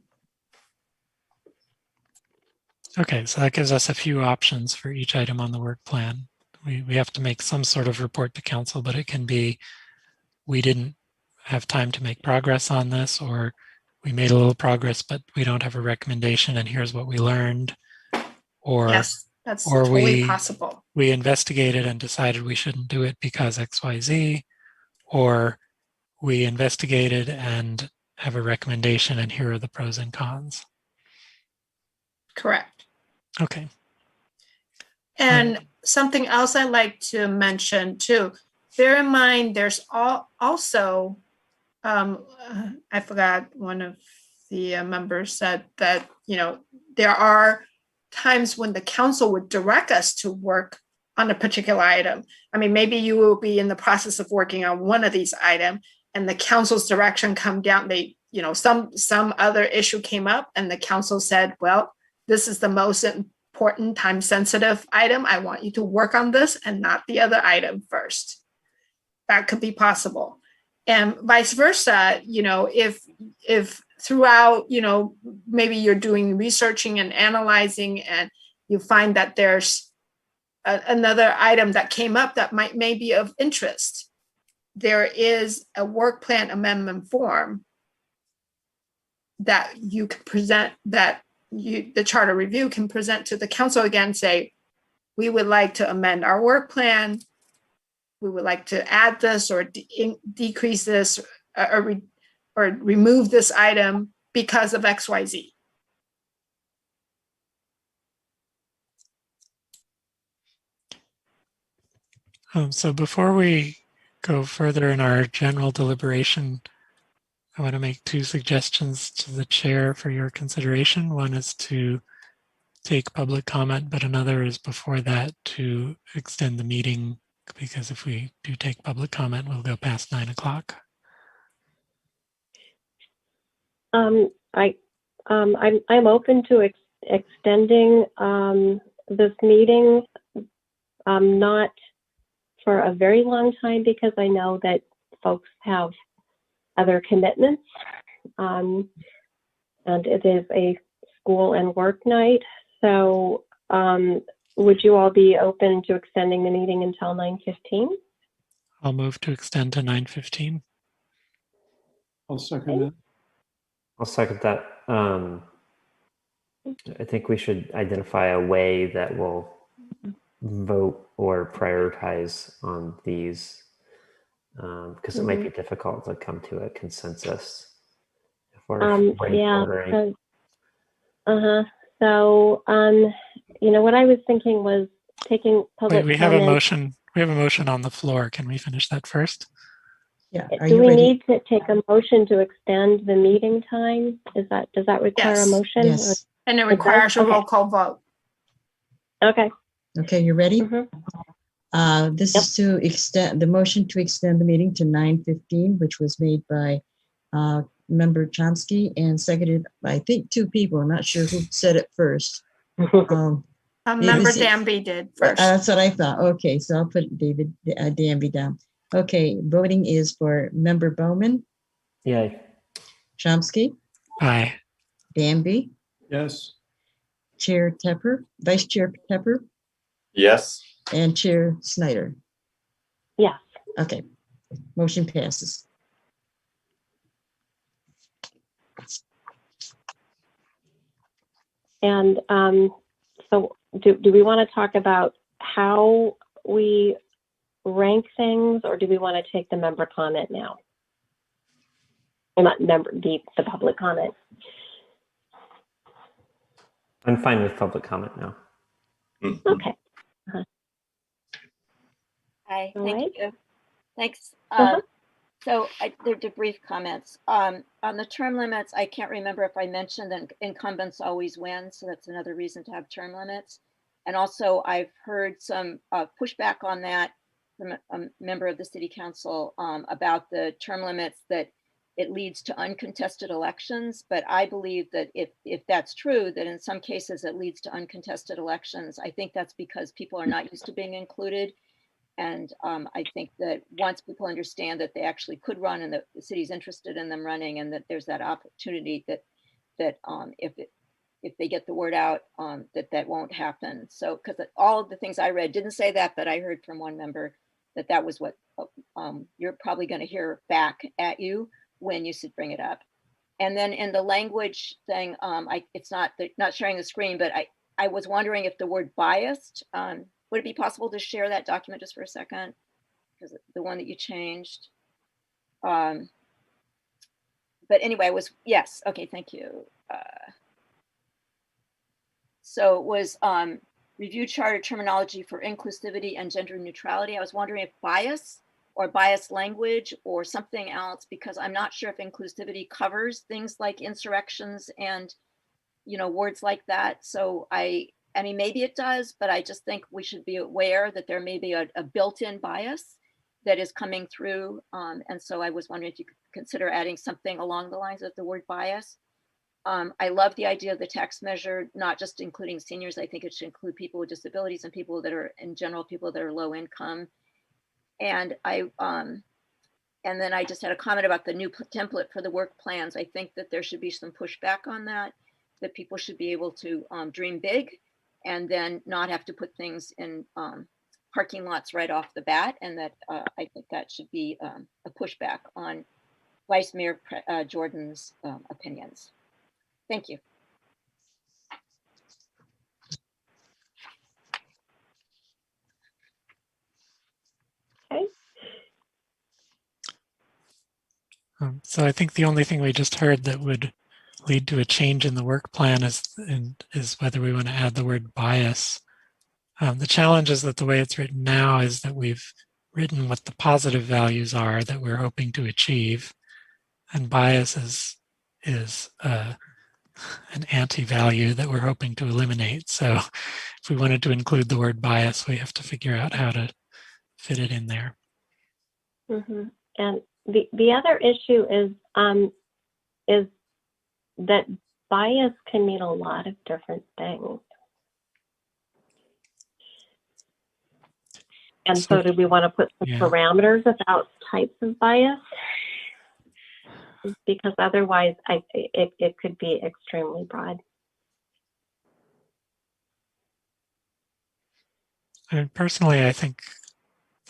Okay, so that gives us a few options for each item on the work plan. We have to make some sort of report to council, but it can be, we didn't have time to make progress on this, or we made a little progress, but we don't have a recommendation and here's what we learned. Or, yes, that's or totally possible. We investigated and decided we shouldn't do it because XYZ, or we investigated and have a recommendation and here are the pros and cons. Correct. Okay. And something else I'd like to mention too, bear in mind, there's also, I forgot, one of the members said that, you know, there are times when the council would direct us to work on a particular item. I mean, maybe you will be in the process of working on one of these items and the council's direction come down, they, you know, some other issue came up and the council said, well, this is the most important time sensitive item. I want you to work on this and not the other item first. That could be possible. And vice versa, you know, if throughout, you know, maybe you're doing researching and analyzing and you find that there's another item that came up that may be of interest, there is a work plan amendment form that you can present, that the charter review can present to the council again, say, we would like to amend our work plan. We would like to add this or decrease this or remove this item because of XYZ. So before we go further in our general deliberation, I want to make two suggestions to the chair for your consideration. One is to take public comment, but another is before that to extend the meeting, because if we do take public comment, we'll go past 9 o'clock. I'm open to extending this meeting, not for a very long time, because I know that folks have other commitments, and it is a school and work night. So would you all be open to extending the meeting until 9:15? I'll move to extend to 9:15. I'll second that. I'll second that. I think we should identify a way that we'll vote or prioritize on these, because it might be difficult to come to a consensus if we're ordering. So, you know, what I was thinking was taking public Wait, we have a comment. motion. We have a motion on the floor. Can we finish that first? Yeah. Do we need to take a motion to extend the meeting time? Does that require a Yes. motion? Yes. And it requires a roll call vote. Okay. Okay, you ready? Mm-hmm. This is to extend the motion to extend the meeting to 9:15, which was made by Member Chomsky and seconded by, I think, two people. I'm not sure who said it first. Member Danby did first. That's what I thought. Okay, so I'll put David Danby down. Okay, voting is for Member Bowman, Yay. Chomsky, Aye. Danby, Yes. Chair Tepper, Vice Chair Tepper, Yes. and Chair Snyder. Yes. Okay, motion passes. And so do we want to talk about how we rank things, or do we want to take the member comment now? Or not the public comment. I'm fine with public comment now. Mhm. Okay. Hi, All thank right. you. Thanks. Uh-huh. So they're brief comments. On the term limits, I can't remember if I mentioned that incumbents always win, so that's another reason to have term limits. And also, I've heard some pushback on that from a member of the city council about the term limits, that it leads to uncontested elections. But I believe that if that's true, that in some cases it leads to uncontested elections. I think that's because people are not used to being included. And I think that once people understand that they actually could run and that the city's interested in them running, and that there's that opportunity that if they get the word out, that won't happen. So, because all of the things I read didn't say that, but I heard from one member that was what you're probably going to hear back at you when you should bring it up. And then in the language thing, it's not sharing the screen, but I was wondering if the word biased, would it be possible to share that document just for a second? Because the one that you changed. But anyway, yes. Okay, thank you. So it was review charter terminology for inclusivity and gender neutrality. I was wondering if bias or bias language or something else, because I'm not sure if inclusivity covers things like insurrections and, words like that. So I mean, maybe it does, but I just think we should be aware that there may be a built-in bias that is coming through. And so I was wondering if you could consider adding something along the lines of the word bias. I love the idea of the tax measure, not just including seniors. I think it should include people with disabilities and people that are, in general, people that are low income. And and then I just had a comment about the new template for the work plans. I think that there should be some pushback on that people should be able to dream big and then not have to put things in parking lots right off the bat. And that I think that should be a pushback on Vice Mayor Jordan's opinions. Thank you. Okay. So I think the only thing we just heard that would lead to a change in the work plan is whether we want to add the word bias. The challenge is that the way it's written now is that we've written what the positive values are that we're hoping to achieve, and bias is an anti-value that we're hoping to eliminate. So if we wanted to include the word bias, we have to figure out how to fit it in there. Mm-hmm. And the other issue is that bias can mean a lot of different things. And so do we want to put some parameters about types of bias? Because otherwise it could be extremely broad. And personally, I think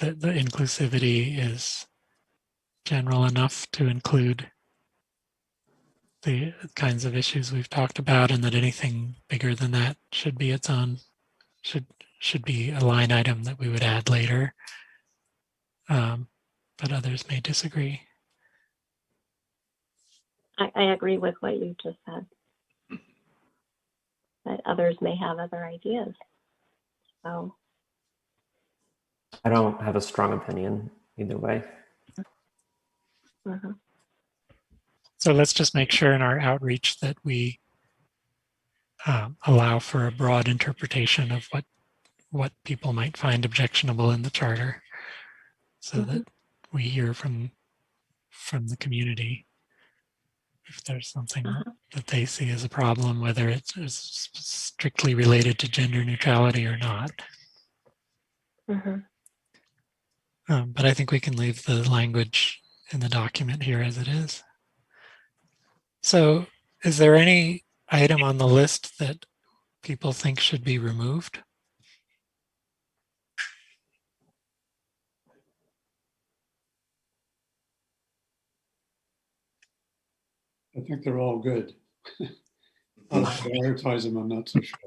that the inclusivity is general enough to include the kinds of issues we've talked about, and that anything bigger than that should be its own, should be a line item that we would add later. But others may disagree. I agree with what you just said. But others may have other ideas. So I don't have a strong opinion either way. uh-huh. So let's just make sure in our outreach that we allow for a broad interpretation of what people might find objectionable in the charter, so that we hear from the community if there's something that they see as a problem, whether it's strictly related to gender neutrality or not. But I think we can leave the language in the document here as it is. So is there any item on the list that people think should be removed? I think they're all good. How to prioritize them, I'm not so sure.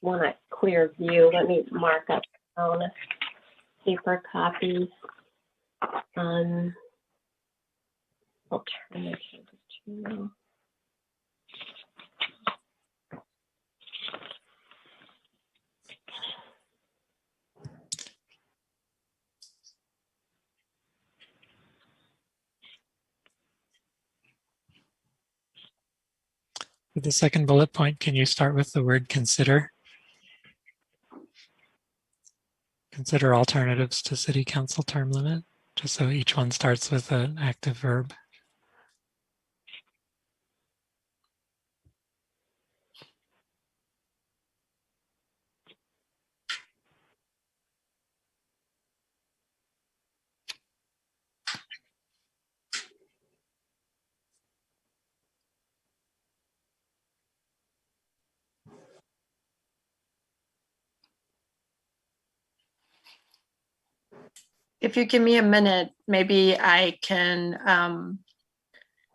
Want a clear view. Let me mark up on a paper copy. Alternative to the second bullet point, can you start with the word consider? Consider alternatives to city council term limit, just so each one starts with an active verb. If you give me a minute, maybe I can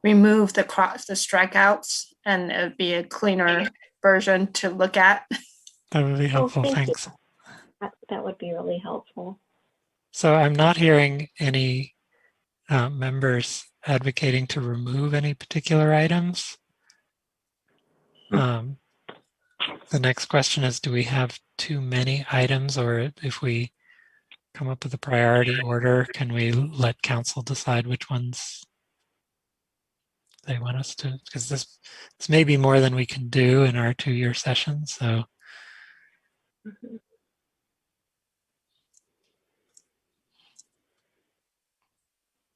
remove the strikeouts, and it'd be a cleaner version to look at. That would be helpful, thank you. thanks. That would be really helpful. So I'm not hearing any members advocating to remove any particular items. The next question is, do we have too many items, or if we come up with a priority order, can we let council decide which ones they want us to, because this may be more than we can do in our 2-year session, so.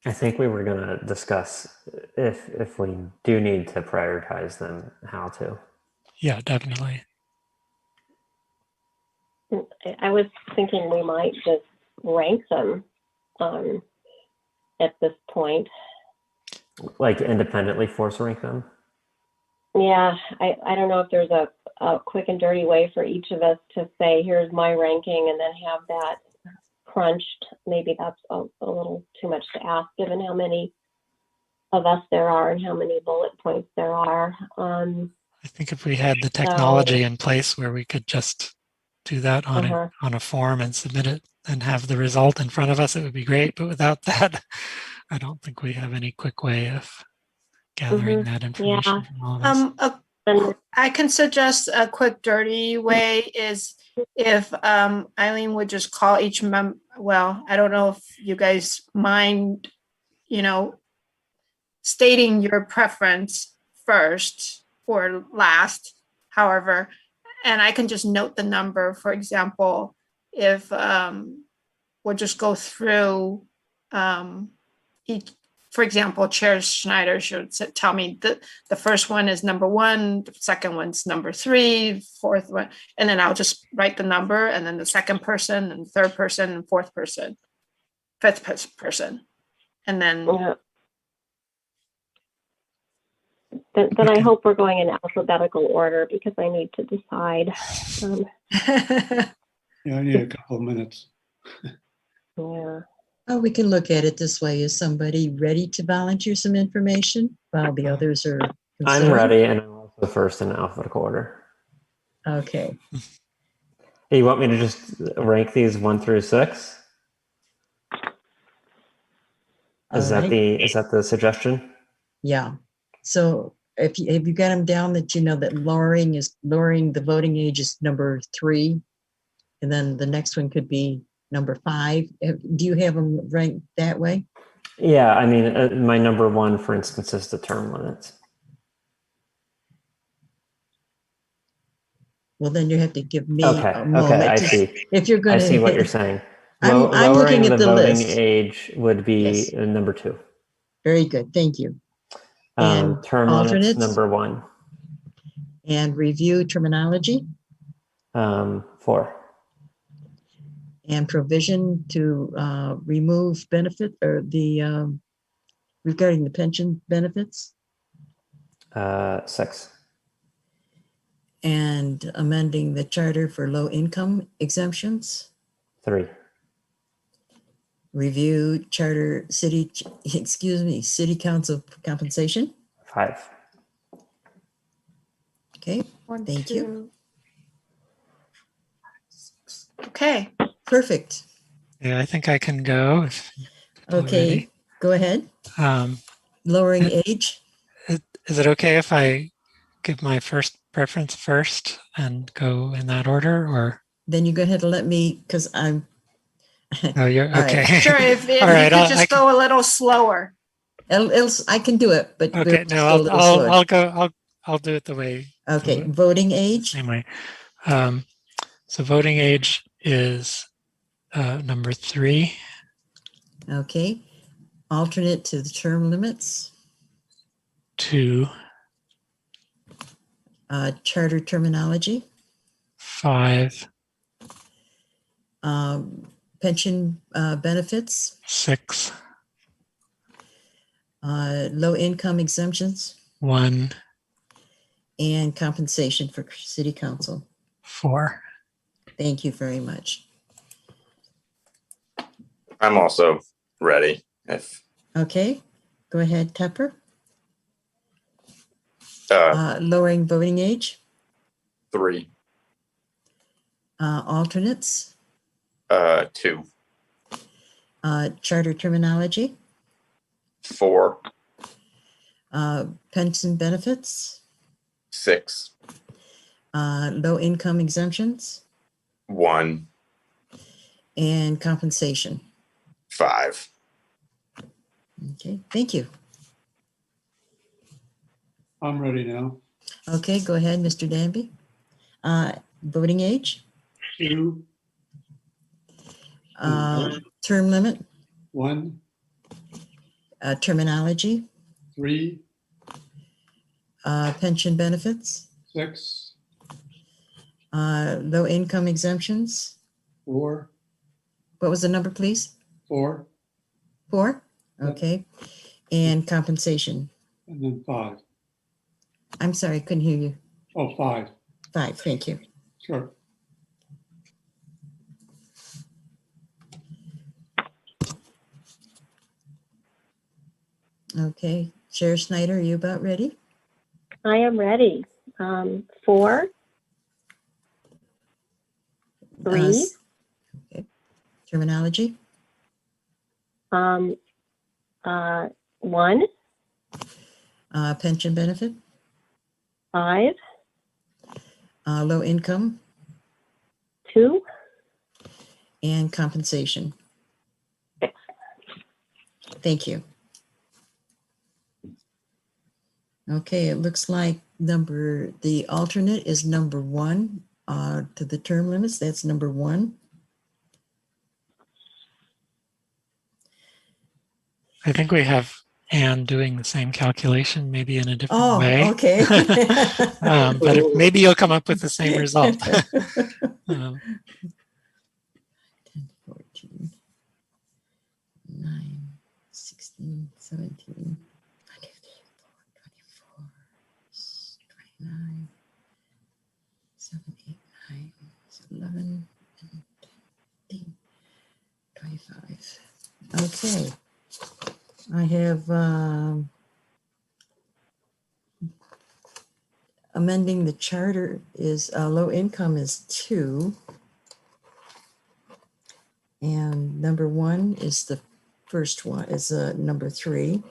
I think we were going to discuss if we do need to prioritize them, how to. Yeah, definitely. I was thinking we might just rank them at this point. Like independently force rank them? Yeah, I don't know if there's a quick and dirty way for each of us to say, here's my ranking, and then have that crunched. Maybe that's a little too much to ask, given how many of us there are and how many bullet points there are. I think if we had the technology in place where we could just do that on a form and submit it and have the result in front of us, it would be great. But without that, I don't think we have any quick way of gathering that information from all of us. I can suggest a quick, dirty way is if Eileen would just call each member. Well, I don't know if you guys mind, stating your preference first or last, however, and I can just note the number. For example, if we'll just go through each. For example, Chair Schneider should tell me the first one is number 1, the second one's number 3, fourth one, and then I'll just write the number, and then the second person, and third person, and fourth person, fifth person, and then. Yeah. Then I hope we're going in alphabetical order because I need to decide. Yeah, I need a couple of minutes. Yeah. Oh, we can look at it this way. Is somebody ready to volunteer some information while the others are considering? I'm ready, and I'm also first in alphabetical order. Okay. Hey, you want me to just rank these 1 through 6? Is that the suggestion? Yeah. So if you got them down that that lowering the voting age is number 3, and then the next one could be number 5. Do you have them ranked that way? Yeah, I mean, my number 1, for instance, is the term limits. Well, then you have to give me Okay, a moment. okay, I see. If you're going I see what you're saying. I'm Lowering looking at the voting list. age would be number 2. Very good, thank you. And term alternates? limits, number 1. And review terminology? 4. And provision to remove benefit or the regarding the pension benefits? 6. And amending the charter for low income exemptions? 3. Review charter city council compensation? 5. Okay, 1, thank 2, you. 6. Okay. Perfect. Yeah, I think I can go. Okay, ready. Go ahead. Lowering age? Is it okay if I give my first preference first and go in that order, or? Then you go ahead and let me, because I'm. Oh, you're okay. Right. Sure, if All right, you could just go a little slower. Else I can do it, but Okay, we'll just go a little slower. I'll go. I'll do it the way. Okay, the voting age. same way. So voting age is number 3. Okay. Alternate to the term limits. 2. Charter terminology. 5. Pension benefits. 6. Low income exemptions. 1. And compensation for city council. 4. Thank you very much. I'm also ready. If Okay, go ahead, Tepper. uh, Lowering voting age. 3, Alternates. 2, Charter terminology. 4, Pension benefits. 6, Low income exemptions. 1, And compensation. 5. Okay, thank you. I'm ready now. Okay, go ahead, Mr. Danby. Voting age. 2, Term limit. 1, Terminology. 3, Pension benefits. 6, Low income exemptions. 4, What was the number, please? 4, 4? Yep. Okay. And compensation. and then 5. I'm sorry, I couldn't hear you. Oh, 5. 5, thank you. Sure. Okay, Chair Snyder, are you about ready? I am ready. 4, 3, Okay. Terminology. 1, Pension benefit. 5, Low income 2, and compensation. 6. Thank you. Okay, it looks like the alternate is number 1 to the term limits. That's number 1. I think we have Anne doing the same calculation, maybe in a different way. Okay. But maybe you'll come up with the same result. 10, 14, 9, 16, 17, 24, 29, 7, 8, 9, 11, 15, 25. Okay. I have amending the charter is low income is 2. And number 1 is the first one, is number 3.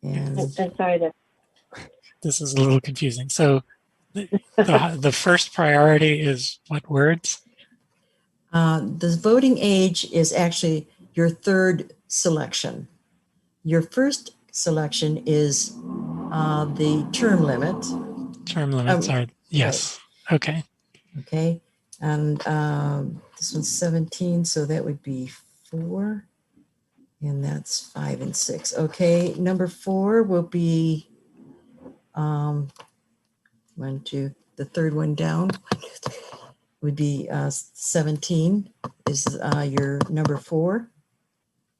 And I'm sorry. This is a little confusing. So the first priority is what words? the voting age is actually your third selection. Your first selection is the term limit. Term limits are, yes. Right. Okay. Okay. And this one's 17, so that would be 4. And that's 5 and 6. Okay, number 4 will be 1, 2, the third one down would be 17 is your number 4.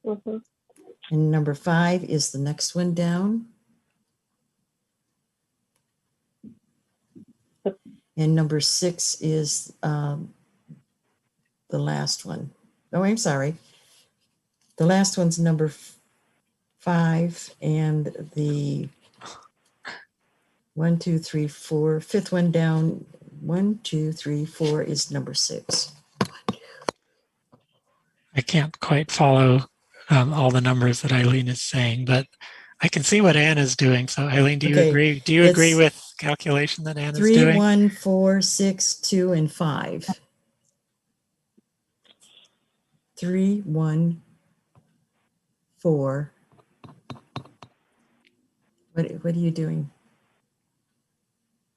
Mm-hmm. And number 5 is the next one down. And number 6 is the last one. Oh, I'm sorry. The last one's number 5, and the 1, 2, 3, 4, fifth one down, 1, 2, 3, 4 is number 6. I can't quite follow all the numbers that Eileen is saying, but I can see what Anne is doing. So Eileen, do you agree? Do you agree with calculation that Anne is 3, doing? 1, 4, 6, 2, and 5. 3, 1, 4. What are you doing?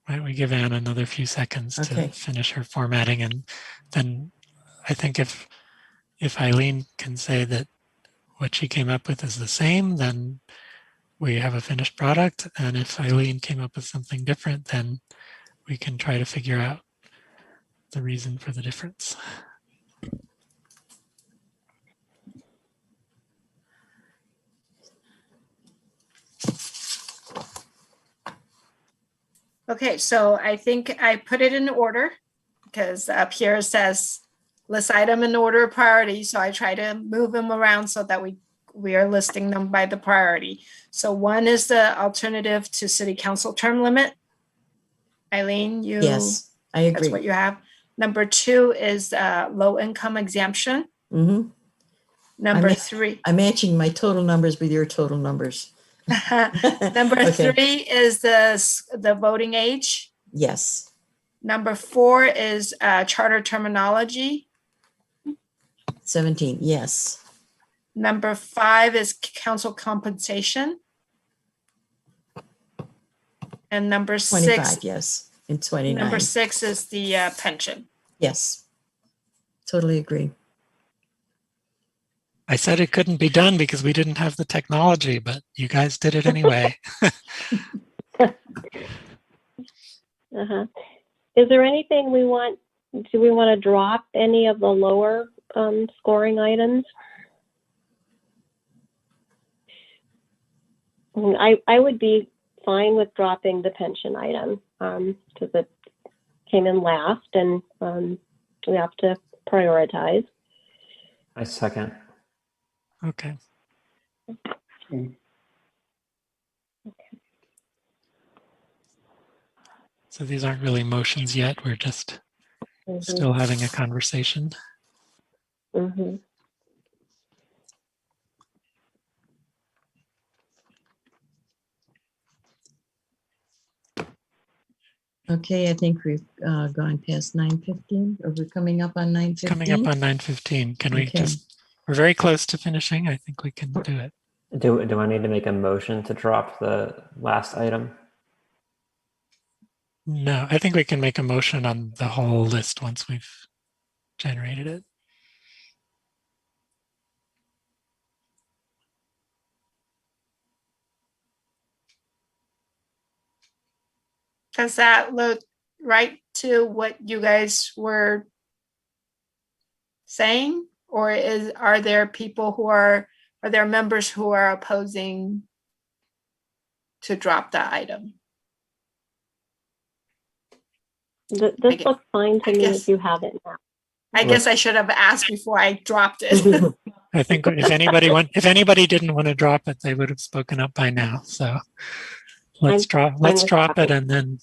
Why don't we give Anne another few seconds Okay. to finish her formatting, and then I think if Eileen can say that what she came up with is the same, then we have a finished product. And if Eileen came up with something different, then we can try to figure out the reason for the difference. Okay, so I think I put it in order because up here says list item in order of priority. So I try to move them around so that we are listing them by the priority. So one is the alternative to city council term limit. Eileen, Yes, I that's agree. what you have. Number 2 is low income exemption. Mm-hmm. Number 3. I'm matching my total numbers with your total numbers. Number Okay. 3 is the voting age. Yes. Number 4 is charter terminology. 17, yes. Number 5 is council compensation. And number 25, 6, yes. And 29. number 6 is the pension. Yes. Totally agree. I said it couldn't be done because we didn't have the technology, but you guys did it anyway. Uh-huh. Is there anything do we want to drop any of the lower scoring items? I would be fine with dropping the pension item because it came in last and we have to prioritize. I second. Okay. Okay. So these aren't really motions yet. We're just still having a conversation. Mm-hmm. Okay, I think we've gone past 9:15, or we're coming up on 9:15. Coming up on 9:15. Can we Okay. we're very close to finishing. I think we can do it. Do I need to make a motion to drop the last item? No, I think we can make a motion on the whole list once we've generated it. Does that look right to what you guys were saying? Or are there members who are opposing to drop the item? This looks fine to me if you have it now. I guess I should have asked before I dropped it. I think if anybody didn't want to drop it, they would have spoken up by now. So let's drop it, and then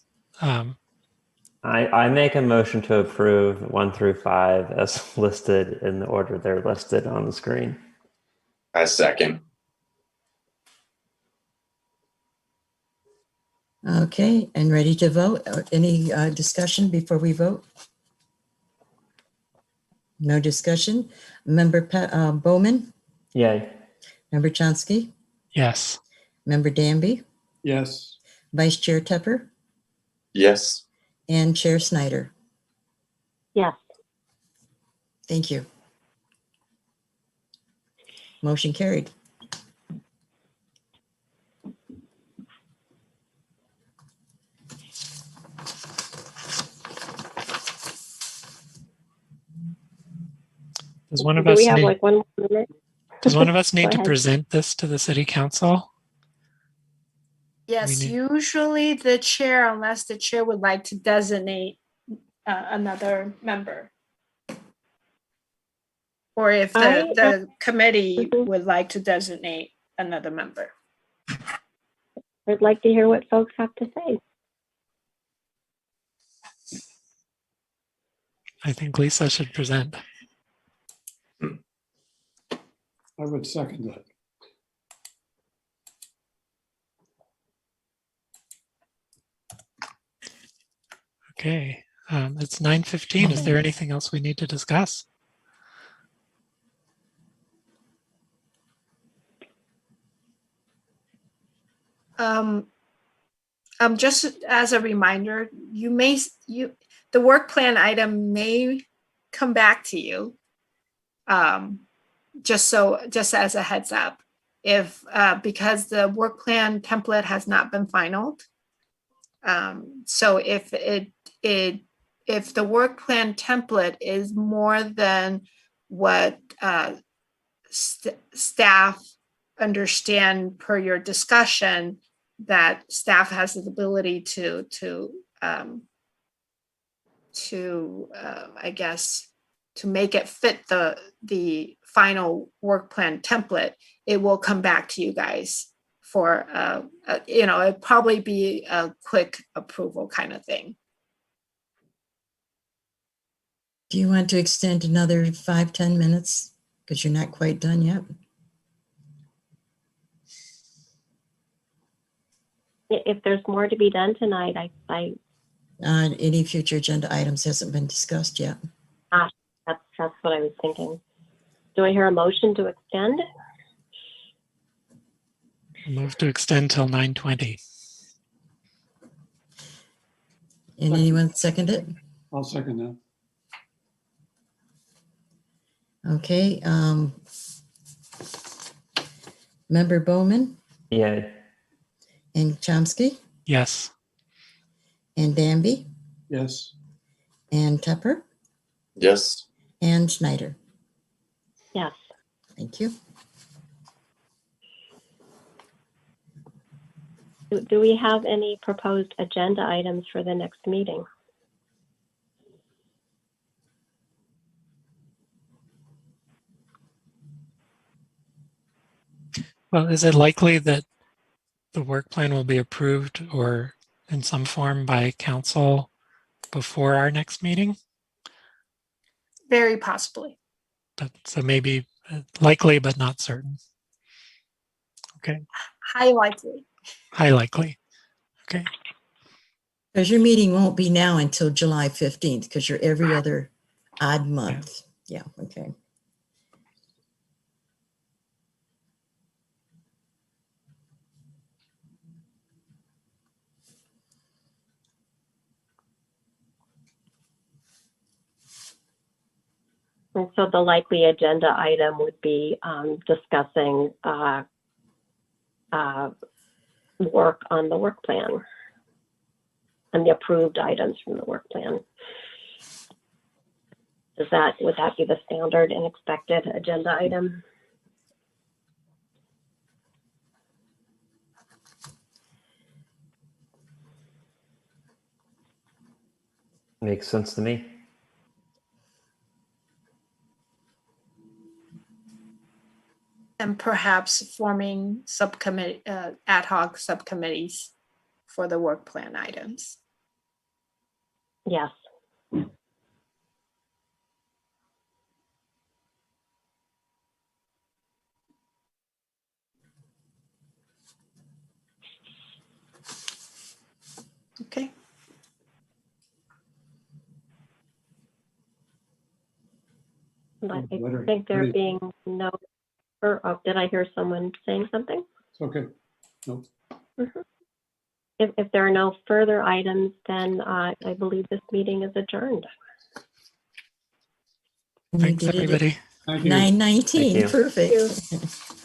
I make a motion to approve 1 through 5 as listed in the order they're listed on the screen. I second. Okay, and ready to vote? Any discussion before we vote? No discussion. Member Bowman? Yay. Member Chonsky? yes. Member Danby? Yes. Vice Chair Tepper? Yes. And Chair Snyder? Yes. Thank you. Motion carried. Does one of Do us we have need, like 1 more minute? does one of us need Go to ahead. present this to the city council? Yes, We need- usually the chair, unless the chair would like to designate another member. Or if the committee would like to designate another member. I'd like to hear what folks have to say. I think Lisa should present. I would second that. Okay, it's 9:15. Is there anything else we need to discuss? Just as a reminder, the work plan item may come back to you. Just as a heads up, if because the work plan template has not been finalized. So if the work plan template is more than what staff understand per your discussion, that staff has the ability to I guess to make it fit the final work plan template, it will come back to you guys for it'd probably be a quick approval kind of thing. Do you want to extend another 5-10 minutes? Because you're not quite done yet. If there's more to be done tonight, Any future agenda items hasn't been discussed yet. that's what I was thinking. Do I hear a motion to extend? Move to extend till 9:20. And anyone second it? I'll second that. Okay. Member Bowman Yeah. and Chomsky Yes. and Danby Yes. and Tepper Yes. and Schneider. Yes. Thank you. Do we have any proposed agenda items for the next meeting? Well, is it likely that the work plan will be approved or in some form by council before our next meeting? Very possibly. But so maybe likely, but not certain. Okay. High likely. High likely. Okay. Because your meeting won't be now until July 15th, because you're every other odd month. Yeah, okay. And so the likely agenda item would be discussing work on the work plan and the approved items from the work plan. Would that be the standard and expected agenda item? Makes sense to me. And perhaps forming subcommittee, ad hoc subcommittees for the work plan items. Yes. Okay. I think there being no, did I hear someone saying something? It's okay. Nope. Mm-hmm. If there are no further items, then I believe this meeting is adjourned. And Thanks, everybody. Thank you. 9:19, Thank you. perfect.